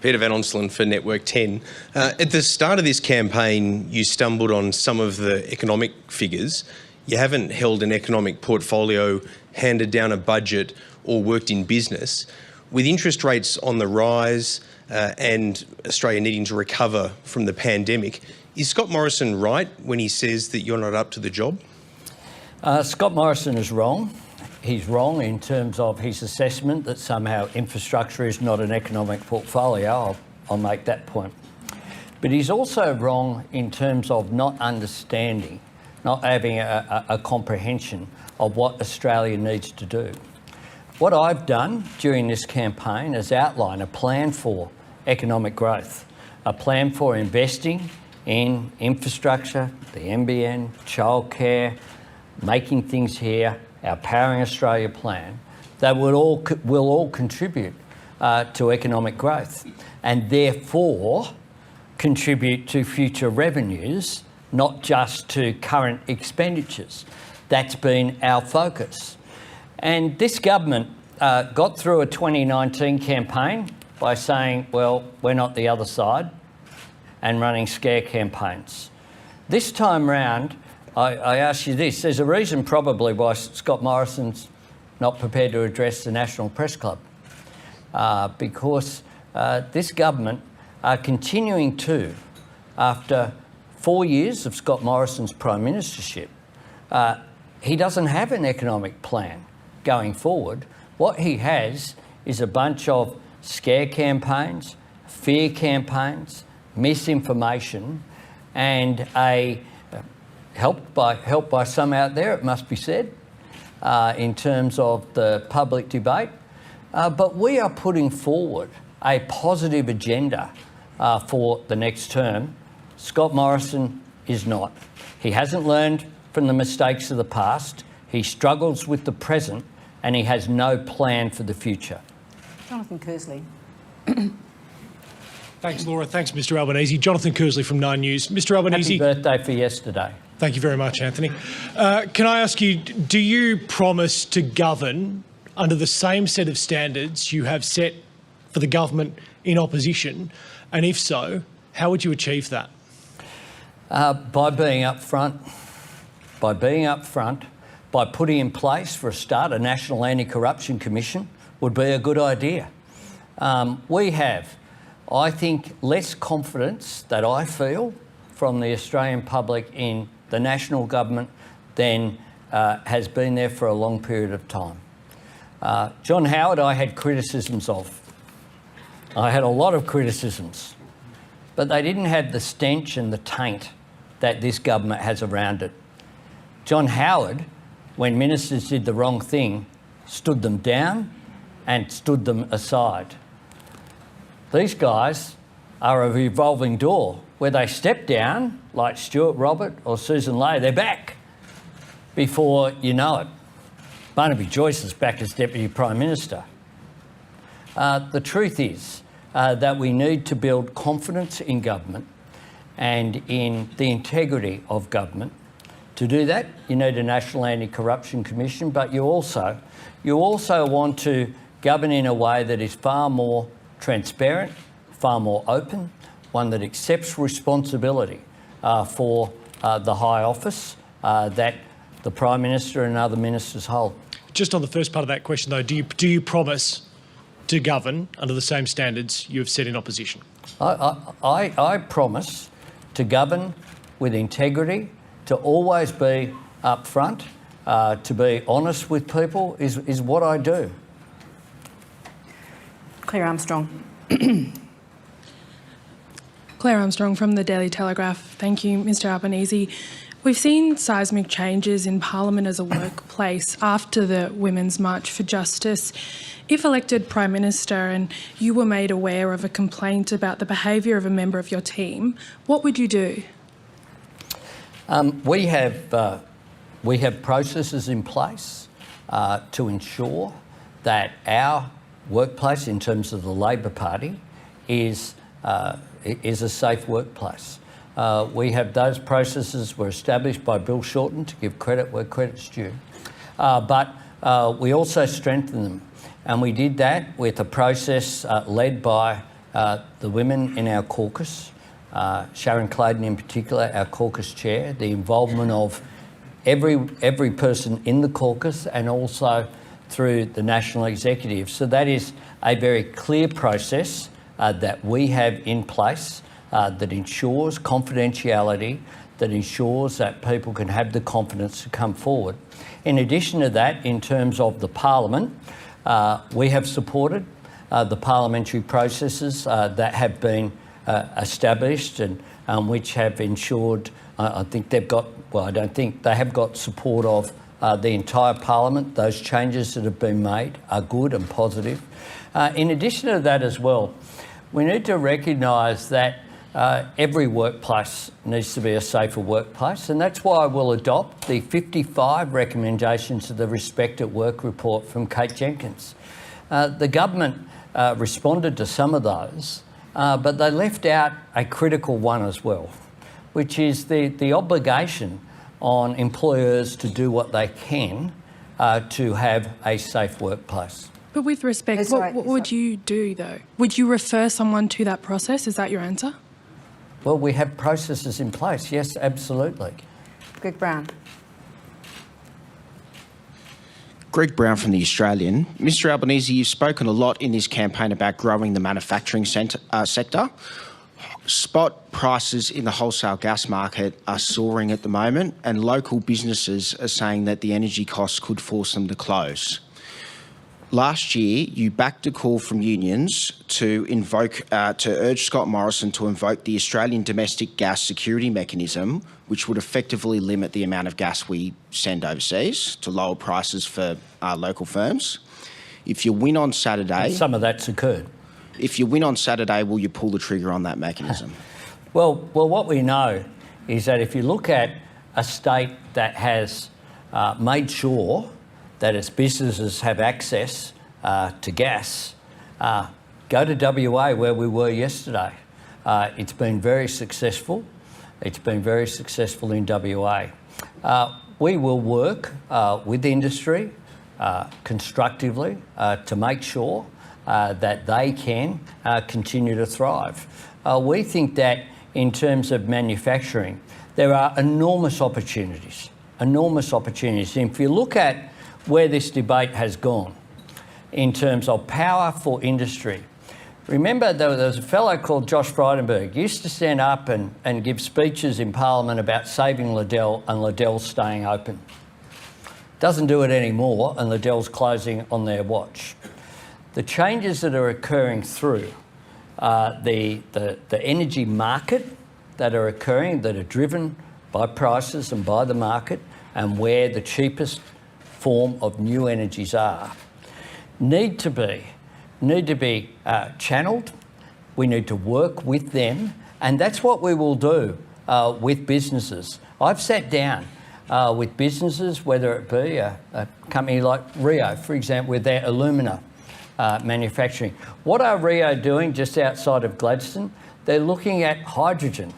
Peter Van Onselen for Network 10. At the start of this campaign, you stumbled on some of the economic figures. You haven't held an economic portfolio, handed down a budget or worked in business. With interest rates on the rise and Australia needing to recover from the pandemic, is Scott Morrison right when he says that you're not up to the job? Scott Morrison is wrong. He's wrong in terms of his assessment that somehow infrastructure is not an economic portfolio. I'll make that point. But he's also wrong in terms of not understanding, not having a comprehension of what Australia needs to do. What I've done during this campaign is outline a plan for economic growth, a plan for investing in infrastructure, the NBN, childcare, making things here, our Powering Australia plan, that will all contribute to economic growth and therefore contribute to future revenues, not just to current expenditures. That's been our focus. And this government got through a 2019 campaign by saying, well, we're not the other side, and running scare campaigns. This time round, I ask you this, there's a reason probably why Scott Morrison's not prepared to address the National Press Club, because this government are continuing to, after 4 years of Scott Morrison's Prime Ministership, he doesn't have an economic plan going forward. What he has is a bunch of scare campaigns, fear campaigns, misinformation, and helped by some out there, it must be said, in terms of the public debate. But we are putting forward a positive agenda for the next term. Scott Morrison is not. He hasn't learned from the mistakes of the past. He struggles with the present, and he has no plan for the future. Jonathan Kersley. Thanks, Laura. Thanks, Mr Albanese. Jonathan Kersley from 9 News. Mr Albanese. Happy birthday for yesterday. Thank you very much, Anthony. Can I ask you, do you promise to govern under the same set of standards you have set for the government in opposition? And if so, how would you achieve that? By being upfront. By putting in place, for a start, a National Anti-Corruption Commission would be a good idea. We have, I think, less confidence that I feel from the Australian public in the national government than has been there for a long period of time. John Howard I had criticisms of. I had a lot of criticisms, but they didn't have the stench and the taint that this government has around it. John Howard, when ministers did the wrong thing, stood them down and stood them aside. These guys are a revolving door. Where they step down, like Stuart Robert or Susan Ley, they're back before you know it. Barnaby Joyce is back as Deputy Prime Minister. The truth is that we need to build confidence in government and in the integrity of government. To do that, you need a National Anti-Corruption Commission, but you also want to govern in a way that is far more transparent, far more open, one that accepts responsibility for the high office that the Prime Minister and other ministers hold. Just on the first part of that question, though, do you promise to govern under the same standards you have set in opposition? I promise to govern with integrity, to always be upfront, to be honest with people is what I do. Claire Armstrong. Claire Armstrong from the Daily Telegraph. Thank you, Mr Albanese. We've seen seismic changes in Parliament as a workplace after the Women's March for Justice. If elected Prime Minister and you were made aware of a complaint about the behaviour of a member of your team, what would you do? We have processes in place to ensure that our workplace in terms of the Labor Party is a safe workplace. We have those processes were established by Bill Shorten to give credit where credit's due. But we also strengthened them. And we did that with a process led by the women in our caucus, Sharon Clayton in particular, our caucus chair, the involvement of every person in the caucus and also through the National Executive. So that is a very clear process that we have in place that ensures confidentiality, that ensures that people can have the confidence to come forward. In addition to that, in terms of the Parliament, we have supported the parliamentary processes that have been established and which have ensured, I think they've got, well, I don't think, they have got support of the entire Parliament. Those changes that have been made are good and positive. In addition to that as well, we need to recognise that every workplace needs to be a safer workplace, and that's why we'll adopt the 55 recommendations of the Respect at Work report from Kate Jenkins. The government responded to some of those, but they left out a critical one as well, which is the obligation on employers to do what they can to have a safe workplace. But with respect, what would you do though? Would you refer someone to that process? Is that your answer? Well, we have processes in place, yes, absolutely. Greg Brown. Greg Brown from The Australian. Mr Albanese, you've spoken a lot in this campaign about growing the manufacturing sector. Spot prices in the wholesale gas market are soaring at the moment, and local businesses are saying that the energy costs could force them to close. Last year, you backed a call from unions to urge Scott Morrison to invoke the Australian Domestic Gas Security Mechanism, which would effectively limit the amount of gas we send overseas to lower prices for local firms. If you win on Saturday... Some of that's occurred. If you win on Saturday, will you pull the trigger on that mechanism? Well, what we know is that if you look at a state that has made sure that its businesses have access to gas, go to WA where we were yesterday. It's been very successful. It's been very successful in WA. We will work with industry constructively to make sure that they can continue to thrive. We think that in terms of manufacturing, there are enormous opportunities. And if you look at where this debate has gone in terms of power for industry, remember there was a fellow called Josh Frydenberg, used to stand up and give speeches in Parliament about saving Liddell and Liddell staying open. Doesn't do it anymore, and Liddell's closing on their watch. The changes that are occurring through the energy market that are occurring, that are driven by prices and by the market, and where the cheapest form of new energies are, need to be channeled. We need to work with them, and that's what we will do with businesses. I've sat down with businesses, whether it be a company like Rio, for example, with their alumina manufacturing. What are Rio doing just outside of Gladstone? They're looking at hydrogen.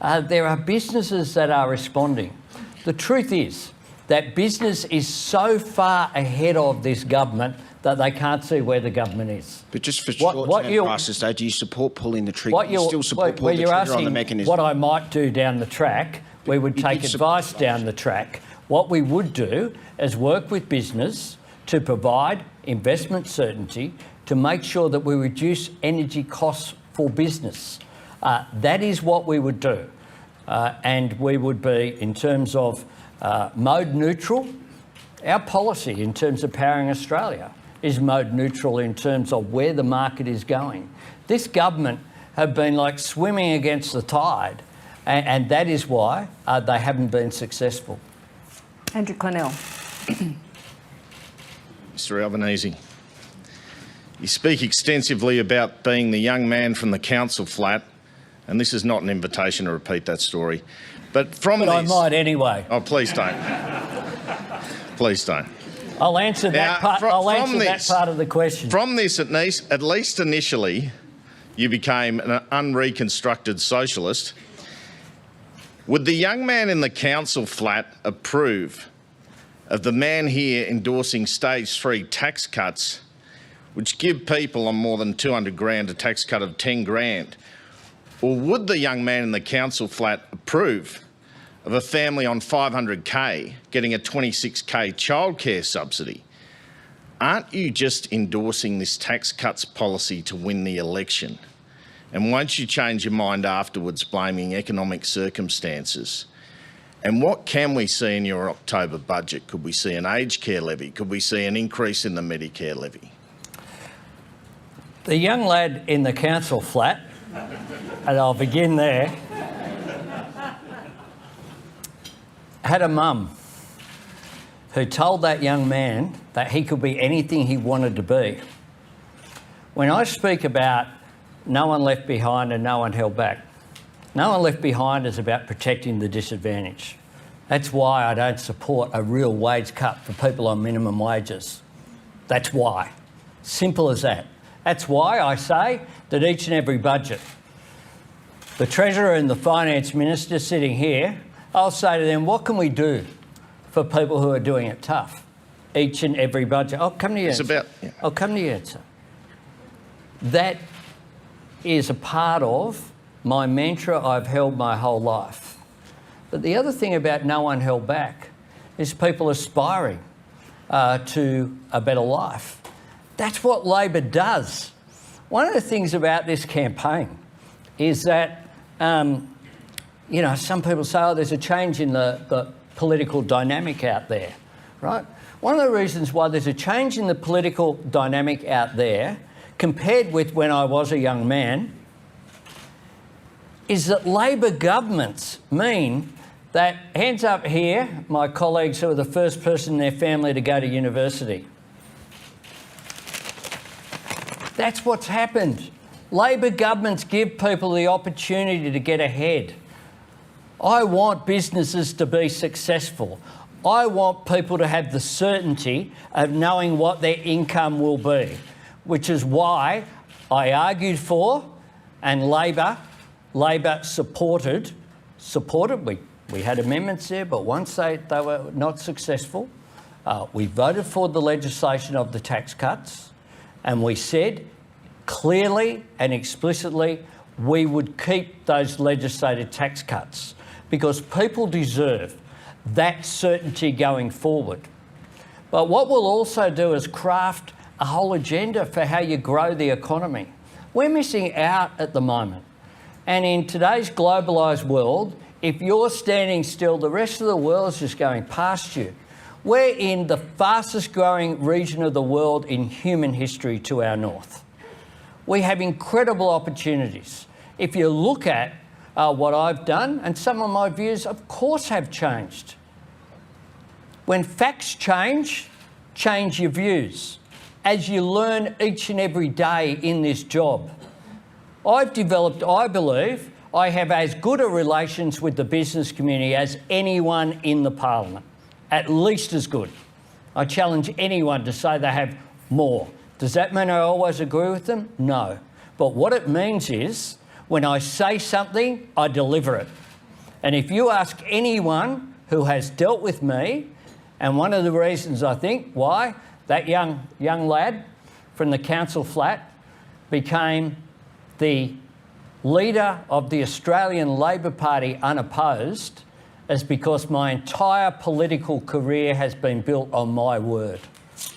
There are businesses that are responding. The truth is that business is so far ahead of this government that they can't see where the government is. But just for short-term prices, though, do you support pulling the trigger? You still support pulling the trigger on the mechanism? What I might do down the track, we would take advice down the track. What we would do is work with business to provide investment certainty to make sure that we reduce energy costs for business. That is what we would do. And we would be, in terms of mode neutral, our policy in terms of powering Australia is mode neutral in terms of where the market is going. This government have been like swimming against the tide, and that is why they haven't been successful. Andrew Cornell. Mr Albanese, you speak extensively about being the young man from the council flat, and this is not an invitation to repeat that story. But I might anyway. Oh, please don't. Please don't. I'll answer that part. I'll answer that part of the question. From this, at least initially, you became an unreconstructed socialist. Would the young man in the council flat approve of the man here endorsing stage 3 tax cuts, which give people on more than 200 grand a tax cut of 10 grand? Or would the young man in the council flat approve of a family on 500k getting a 26k childcare subsidy? Aren't you just endorsing this tax cuts policy to win the election? And won't you change your mind afterwards, blaming economic circumstances? And what can we see in your October budget? Could we see an aged care levy? Could we see an increase in the Medicare levy? The young lad in the council flat, and I'll begin there, had a mum who told that young man that he could be anything he wanted to be. When I speak about no one left behind and no one held back, no one left behind is about protecting the disadvantaged. That's why I don't support a real wage cut for people on minimum wages. That's why. Simple as that. That's why I say that each and every budget, the Treasurer and the Finance Minister sitting here, I'll say to them, what can we do for people who are doing it tough? Each and every budget. I'll come to you. I'll come to you, answer. That is a part of my mantra I've held my whole life. But the other thing about no one held back is people aspiring to a better life. That's what Labor does. One of the things about this campaign is that, you know, some people say, oh, there's a change in the political dynamic out there, right? One of the reasons why there's a change in the political dynamic out there compared with when I was a young man is that Labor governments mean that, hands up here, my colleagues who are the first person in their family to go to university. That's what's happened. Labor governments give people the opportunity to get ahead. I want businesses to be successful. I want people to have the certainty of knowing what their income will be, which is why I argued for and Labor supported. We had amendments there, but once they were not successful, we voted for the legislation of the tax cuts, and we said clearly and explicitly we would keep those legislated tax cuts because people deserve that certainty going forward. But what we'll also do is craft a whole agenda for how you grow the economy. We're missing out at the moment. And in today's globalised world, if you're standing still, the rest of the world is just going past you. We're in the fastest growing region of the world in human history to our north. We have incredible opportunities. If you look at what I've done, and some of my views, of course, have changed. When facts change, change your views. As you learn each and every day in this job. I've developed, I believe, I have as good a relations with the business community as anyone in the parliament, at least as good. I challenge anyone to say they have more. Does that mean I always agree with them? No. But what it means is when I say something, I deliver it. And if you ask anyone who has dealt with me, and one of the reasons I think why that young lad from the council flat became the leader of the Australian Labor Party unopposed is because my entire political career has been built on my word.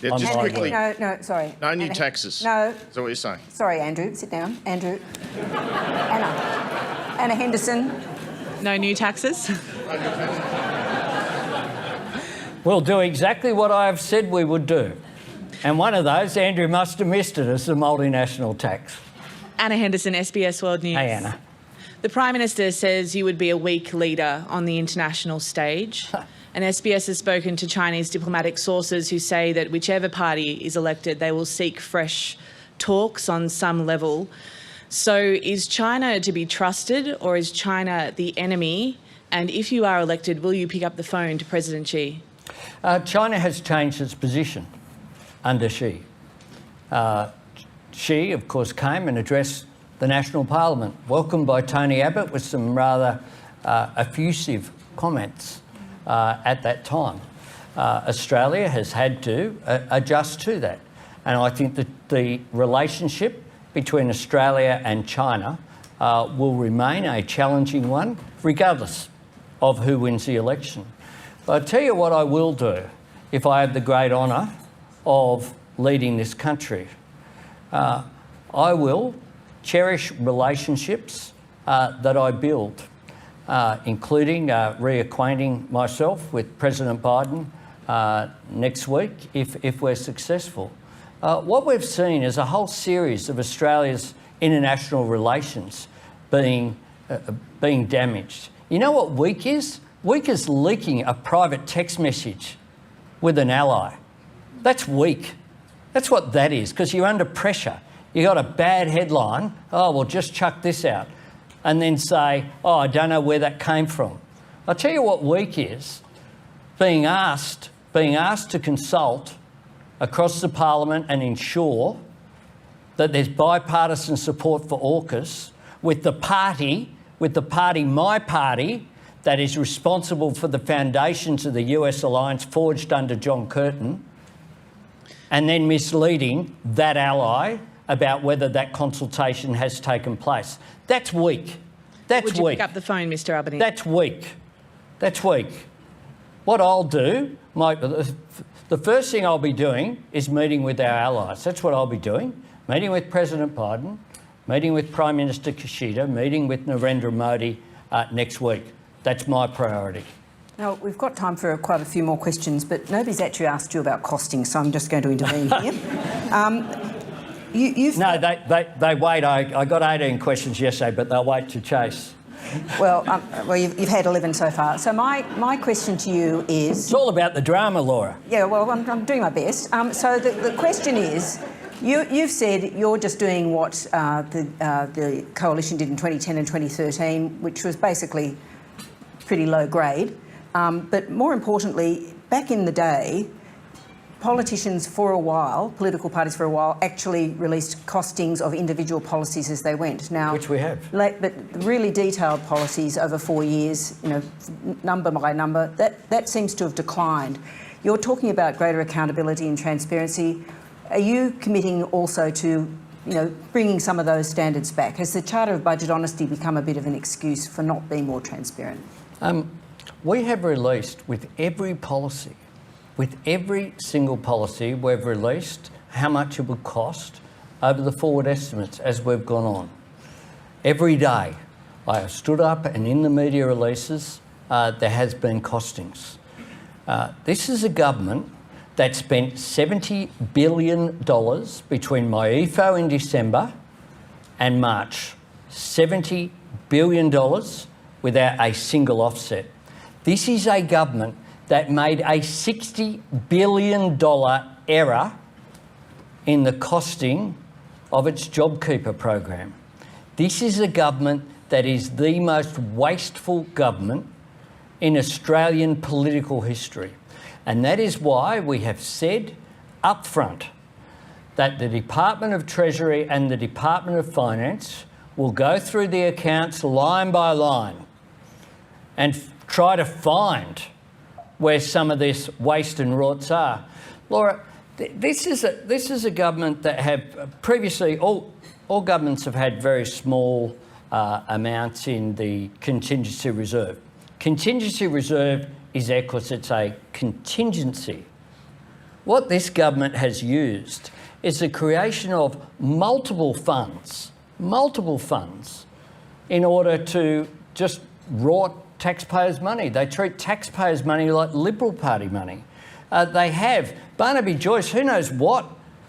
Yeah, just quickly. No, sorry. No new taxes. No. Is that what you're saying? Sorry, Andrew. Sit down. Andrew. Anna Henderson. No new taxes? We'll do exactly what I have said we would do. And one of those, Andrew must have missed it, is the multinational tax. Anna Henderson, SBS World News. Hey, Anna. The Prime Minister says you would be a weak leader on the international stage. And SBS has spoken to Chinese diplomatic sources who say that whichever party is elected, they will seek fresh talks on some level. So is China to be trusted or is China the enemy? And if you are elected, will you pick up the phone to President Xi? China has changed its position under Xi. Xi, of course, came and addressed the National Parliament, welcomed by Tony Abbott with some rather effusive comments at that time. Australia has had to adjust to that. And I think that the relationship between Australia and China will remain a challenging one, regardless of who wins the election. But I tell you what I will do if I have the great honour of leading this country. I will cherish relationships that I build, including reacquainting myself with President Biden next week if we're successful. What we've seen is a whole series of Australia's international relations being damaged. You know what weak is? Weak is leaking a private text message with an ally. That's weak. That's what that is, because you're under pressure. You got a bad headline, oh, well, just chuck this out, and then say, oh, I don't know where that came from. I'll tell you what weak is, being asked to consult across the Parliament and ensure that there's bipartisan support for AUKUS with the party, my party, that is responsible for the foundations of the US alliance forged under John Curtin, and then misleading that ally about whether that consultation has taken place. That's weak. That's weak. Would you pick up the phone, Mr Albanese? That's weak. That's weak. What I'll do, the first thing I'll be doing is meeting with our allies. That's what I'll be doing. Meeting with President Biden, meeting with Prime Minister Kishida, meeting with Narendra Modi next week. That's my priority. Now, we've got time for quite a few more questions, but nobody's actually asked you about costing, so I'm just going to intervene here. No, they wait. I got 18 questions yesterday, but they'll wait to chase. Well, you've had 11 so far. So my question to you is... It's all about the drama, Laura. Yeah, well, I'm doing my best. So the question is, you've said you're just doing what the coalition did in 2010 and 2013, which was basically pretty low grade. But more importantly, back in the day, politicians for a while, political parties for a while, actually released costings of individual policies as they went. Now, which we have. But really detailed policies over 4 years, number by number, that seems to have declined. You're talking about greater accountability and transparency. Are you committing also to, bringing some of those standards back? Has the Charter of Budget Honesty become a bit of an excuse for not being more transparent? We have released with every single policy we've released how much it would cost over the forward estimates as we've gone on. Every day I have stood up and in the media releases there has been costings. This is a government that spent $70 billion between my EFO in December and March. $70 billion without a single offset. This is a government that made a $60 billion error in the costing of its JobKeeper program. This is a government that is the most wasteful government in Australian political history. And that is why we have said up front that the Department of Treasury and the Department of Finance will go through the accounts line by line and try to find where some of this waste and rorts are. Laura, this is a government that have previously, all governments have had very small amounts in the contingency reserve. Contingency reserve is there because it's a contingency. What this government has used is the creation of multiple funds in order to just rort taxpayers' money. They treat taxpayers' money like Liberal Party money. They have. Barnaby Joyce, who knows what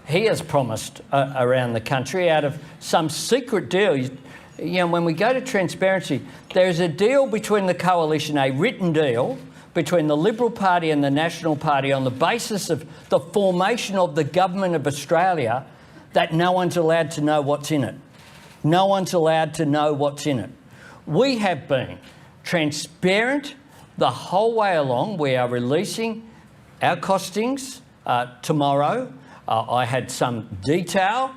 he has promised around the country out of some secret deal. When we go to transparency, there's a deal between the coalition, a written deal between the Liberal Party and the National Party on the basis of the formation of the Government of Australia that no one's allowed to know what's in it. No one's allowed to know what's in it. We have been transparent the whole way along. We are releasing our costings tomorrow. I had some detail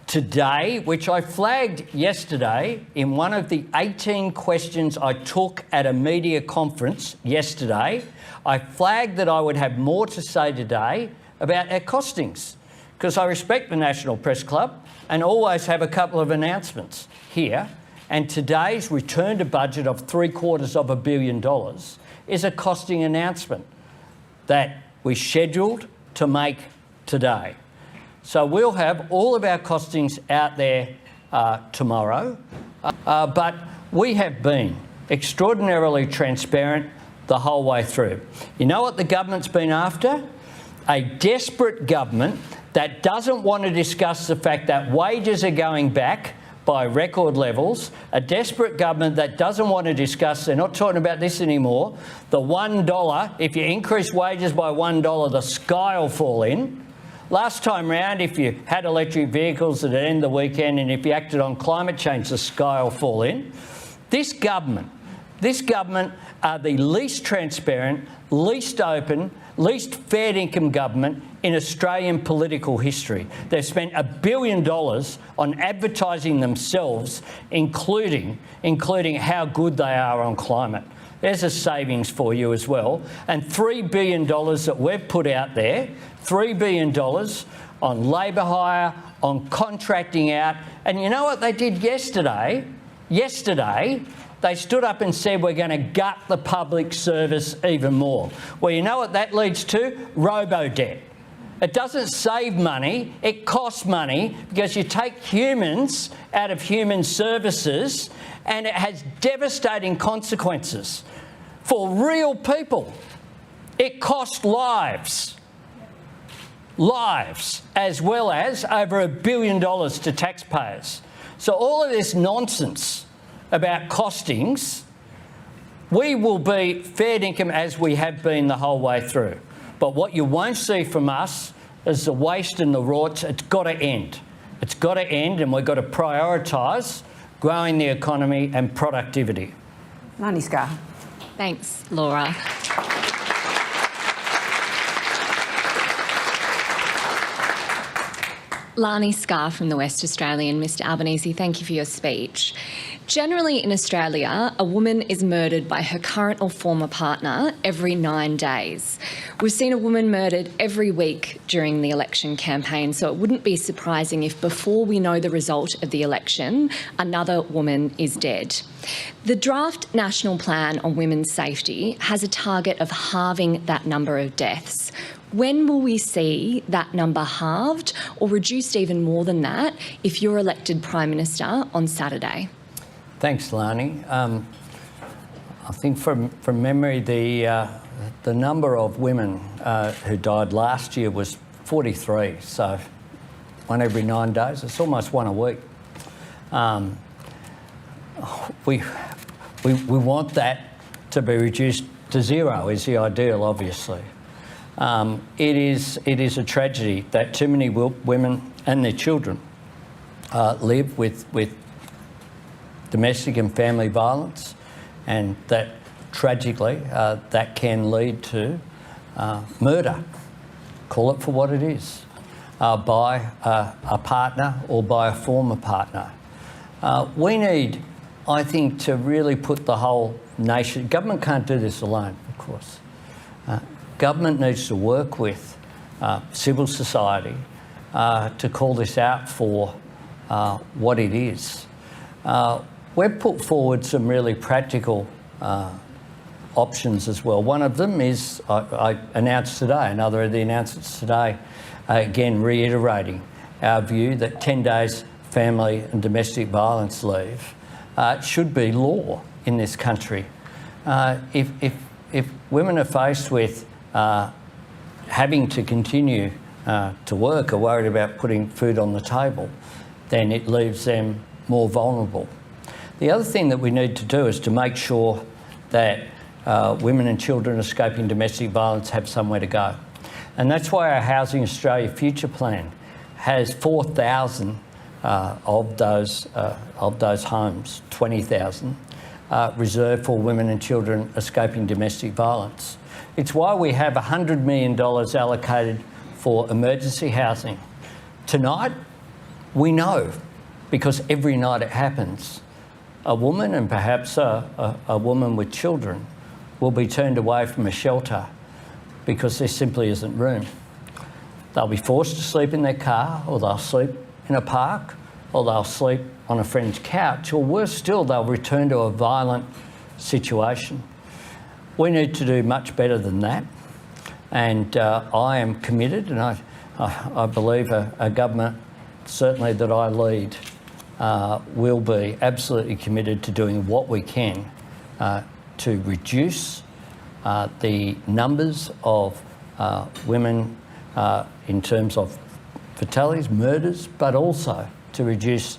today, which I flagged yesterday in one of the 18 questions I took at a media conference yesterday. I flagged that I would have more to say today about our costings, because I respect the National Press Club and always have a couple of announcements here. And today's return to budget of $750 million is a costing announcement that we scheduled to make today. So we'll have all of our costings out there tomorrow, but we have been extraordinarily transparent the whole way through. You know what the government's been after? A desperate government that doesn't want to discuss the fact that wages are going back by record levels, a desperate government that doesn't want to discuss, they're not talking about this anymore, the $1, if you increase wages by $1, the sky will fall in. Last time round, if you had electric vehicles at the end of the weekend and if you acted on climate change, the sky will fall in. This government are the least transparent, least open, least fair income government in Australian political history. They've spent $1 billion on advertising themselves, including how good they are on climate. There's a savings for you as well. And $3 billion that we've put out there, $3 billion on labour hire, on contracting out. And you know what they did yesterday? Yesterday, they stood up and said, we're going to gut the public service even more. Well, you know what that leads to? Robo-debt. It doesn't save money, it costs money, because you take humans out of human services and it has devastating consequences for real people. It costs lives, as well as over $1 billion to taxpayers. So all of this nonsense about costings, we will be fair income as we have been the whole way through. But what you won't see from us is the waste and the rorts. It's got to end. It's got to end, and we've got to prioritise growing the economy and productivity. Lani Scarr. Thanks, Laura. Lani Scarr from the West Australian. Mr Albanese, thank you for your speech. Generally in Australia, a woman is murdered by her current or former partner every 9 days. We've seen a woman murdered every week during the election campaign, so it wouldn't be surprising if before we know the result of the election, another woman is dead. The draft National Plan on Women's Safety has a target of halving that number of deaths. When will we see that number halved or reduced even more than that if you're elected Prime Minister on Saturday? Thanks, Lani. I think from memory, the number of women who died last year was 43, so one every 9 days. It's almost one a week. We want that to be reduced to zero is the ideal, obviously. It is a tragedy that too many women and their children live with domestic and family violence, and that tragically that can lead to murder. Call it for what it is, by a partner or by a former partner. We need, I think, to really put the whole nation. Government can't do this alone, of course. Government needs to work with civil society to call this out for what it is. We've put forward some really practical options as well. One of them is, I announced today, another of the announcements today, again reiterating our view that 10 days family and domestic violence leave should be law in this country. If women are faced with having to continue to work or worried about putting food on the table, then it leaves them more vulnerable. The other thing that we need to do is to make sure that women and children escaping domestic violence have somewhere to go. And that's why our Housing Australia Future Plan has 4,000 of those homes, 20,000, reserved for women and children escaping domestic violence. It's why we have $100 million allocated for emergency housing. Tonight, we know, because every night it happens, a woman, and perhaps a woman with children, will be turned away from a shelter because there simply isn't room. They'll be forced to sleep in their car, or they'll sleep in a park, or they'll sleep on a friend's couch, or worse still, they'll return to a violent situation. We need to do much better than that, and I am committed, and I believe a government, certainly that I lead, will be absolutely committed to doing what we can to reduce the numbers of women in terms of fatalities, murders, but also to reduce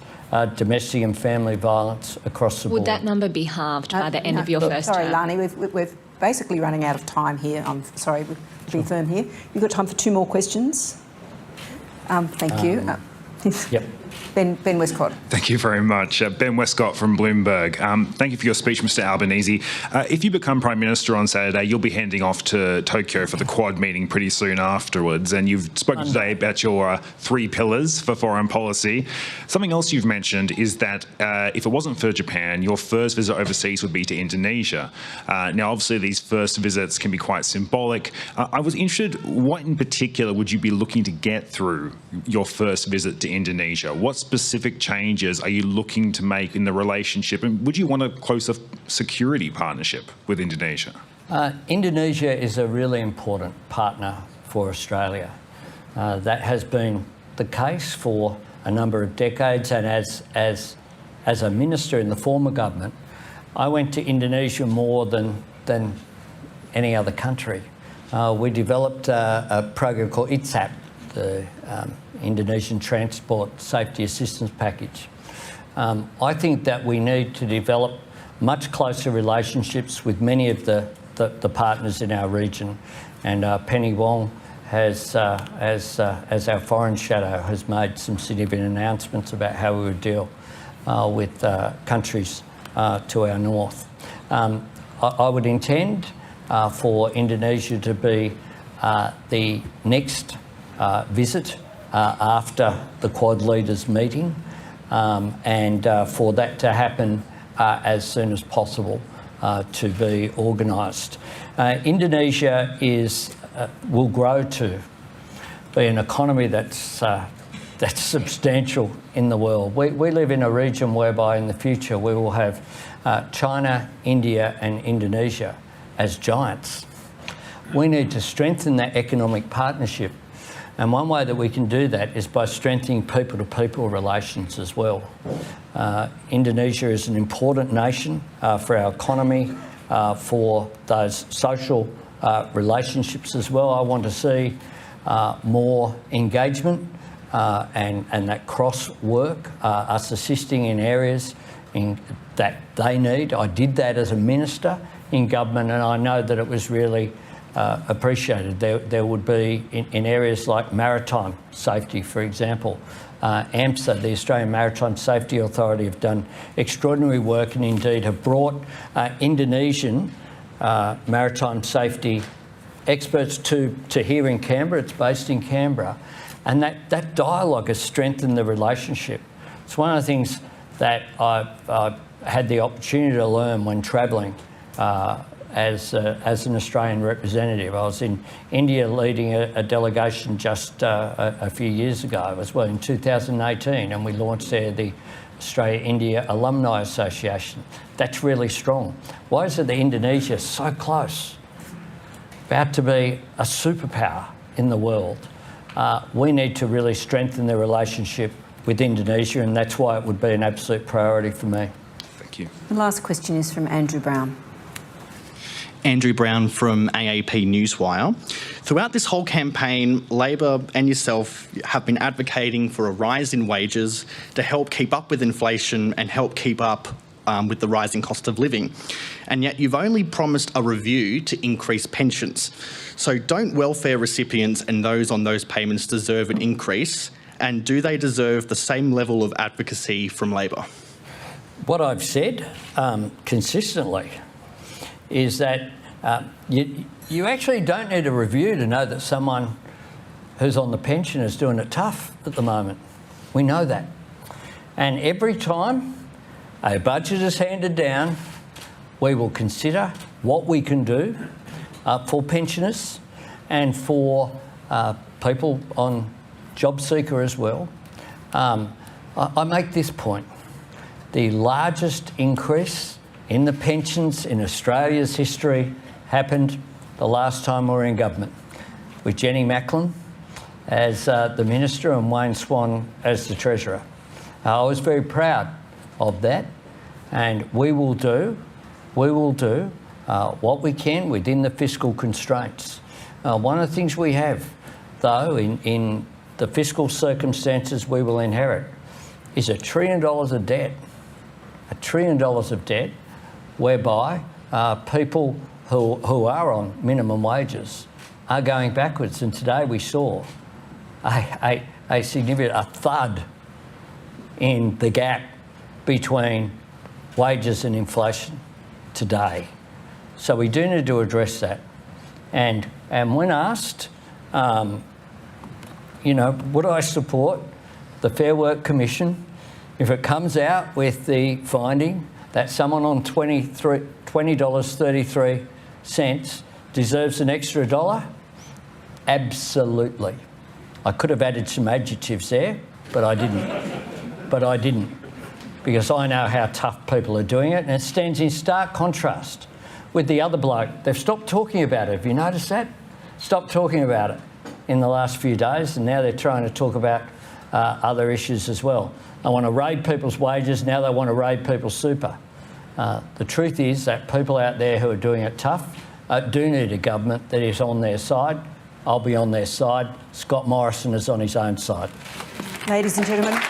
domestic and family violence across the board. Would that number be halved by the end of your first Sorry, term? Lani, we're basically running out of time here. I'm sorry, to be firm here. You've got time for 2 more questions. Thank you. Yep. Ben Westcott. Thank you very much. Ben Westcott from Bloomberg. Thank you for your speech, Mr Albanese. If you become Prime Minister on Saturday, you'll be heading off to Tokyo for the Quad meeting pretty soon afterwards, and you've spoken today about your 3 pillars for foreign policy. Something else you've mentioned is that if it wasn't for Japan, your first visit overseas would be to Indonesia. Now, obviously, these first visits can be quite symbolic. I was interested, what in particular would you be looking to get through your first visit to Indonesia? What specific changes are you looking to make in the relationship, and would you want a closer security partnership with Indonesia? Indonesia is a really important partner for Australia. That has been the case for a number of decades, and as a minister in the former government, I went to Indonesia more than any other country. We developed a program called ITSAP, the Indonesian Transport Safety Assistance Package. I think that we need to develop much closer relationships with many of the partners in our region, and Penny Wong has, as our foreign shadow, has made some significant announcements about how we would deal with countries to our north. I would intend for Indonesia to be the next visit after the Quad leaders meeting, and for that to happen as soon as possible to be organised. Indonesia will grow to be an economy that's substantial in the world. We live in a region whereby in the future we will have China, India and Indonesia as giants. We need to strengthen that economic partnership. And one way that we can do that is by strengthening people-to-people relations as well. Indonesia is an important nation for our economy, for those social relationships as well. I want to see more engagement and that cross-work, us assisting in areas that they need. I did that as a minister in government, and I know that it was really appreciated. There would be in areas like maritime safety, for example. AMSA, the Australian Maritime Safety Authority, have done extraordinary work and indeed have brought Indonesian maritime safety experts to here in Canberra. It's based in Canberra. And that dialogue has strengthened the relationship. It's one of the things that I've had the opportunity to learn when travelling as an Australian representative. I was in India leading a delegation just a few years ago as well, in 2018, and we launched there the Australia-India Alumni Association. That's really strong. Why is it that Indonesia is so close, about to be a superpower in the world? We need to really strengthen the relationship with Indonesia, and that's why it would be an absolute priority for me. Thank you. The last question is from Andrew Brown. Andrew Brown from AAP Newswire. Throughout this whole campaign, Labor and yourself have been advocating for a rise in wages to help keep up with inflation and help keep up with the rising cost of living. And yet you've only promised a review to increase pensions. So don't welfare recipients and those on those payments deserve an increase? And do they deserve the same level of advocacy from Labor? what I've said consistently is that you actually don't need a review to know that someone who's on the pension is doing it tough at the moment. We know that. And every time a budget is handed down, we will consider what we can do for pensioners and for people on job seeker as well. I make this point. The largest increase in the pensions in Australia's history happened the last time we were in government, with Jenny Macklin as the Minister and Wayne Swan as the Treasurer. I was very proud of that, and we will do what we can within the fiscal constraints. One of the things we have, though, in the fiscal circumstances we will inherit is $1 trillion of debt. $1 trillion of debt, whereby people who are on minimum wages are going backwards. And today we saw a significant thud in the gap between wages and inflation today. So we do need to address that. And when asked, would I support the Fair Work Commission if it comes out with the finding that someone on $20.33 deserves an extra $1? Absolutely. I could have added some adjectives there, but I didn't. Because I know how tough people are doing it, and it stands in stark contrast with the other bloke. They've stopped talking about it. Have you noticed that? Stopped talking about it in the last few days, and now they're trying to talk about other issues as well. They want to raid people's wages, now they want to raid people's super. The truth is that people out there who are doing it tough do need a government that is on their side. I'll be on their side. Scott Morrison is on his own side. Ladies and gentlemen,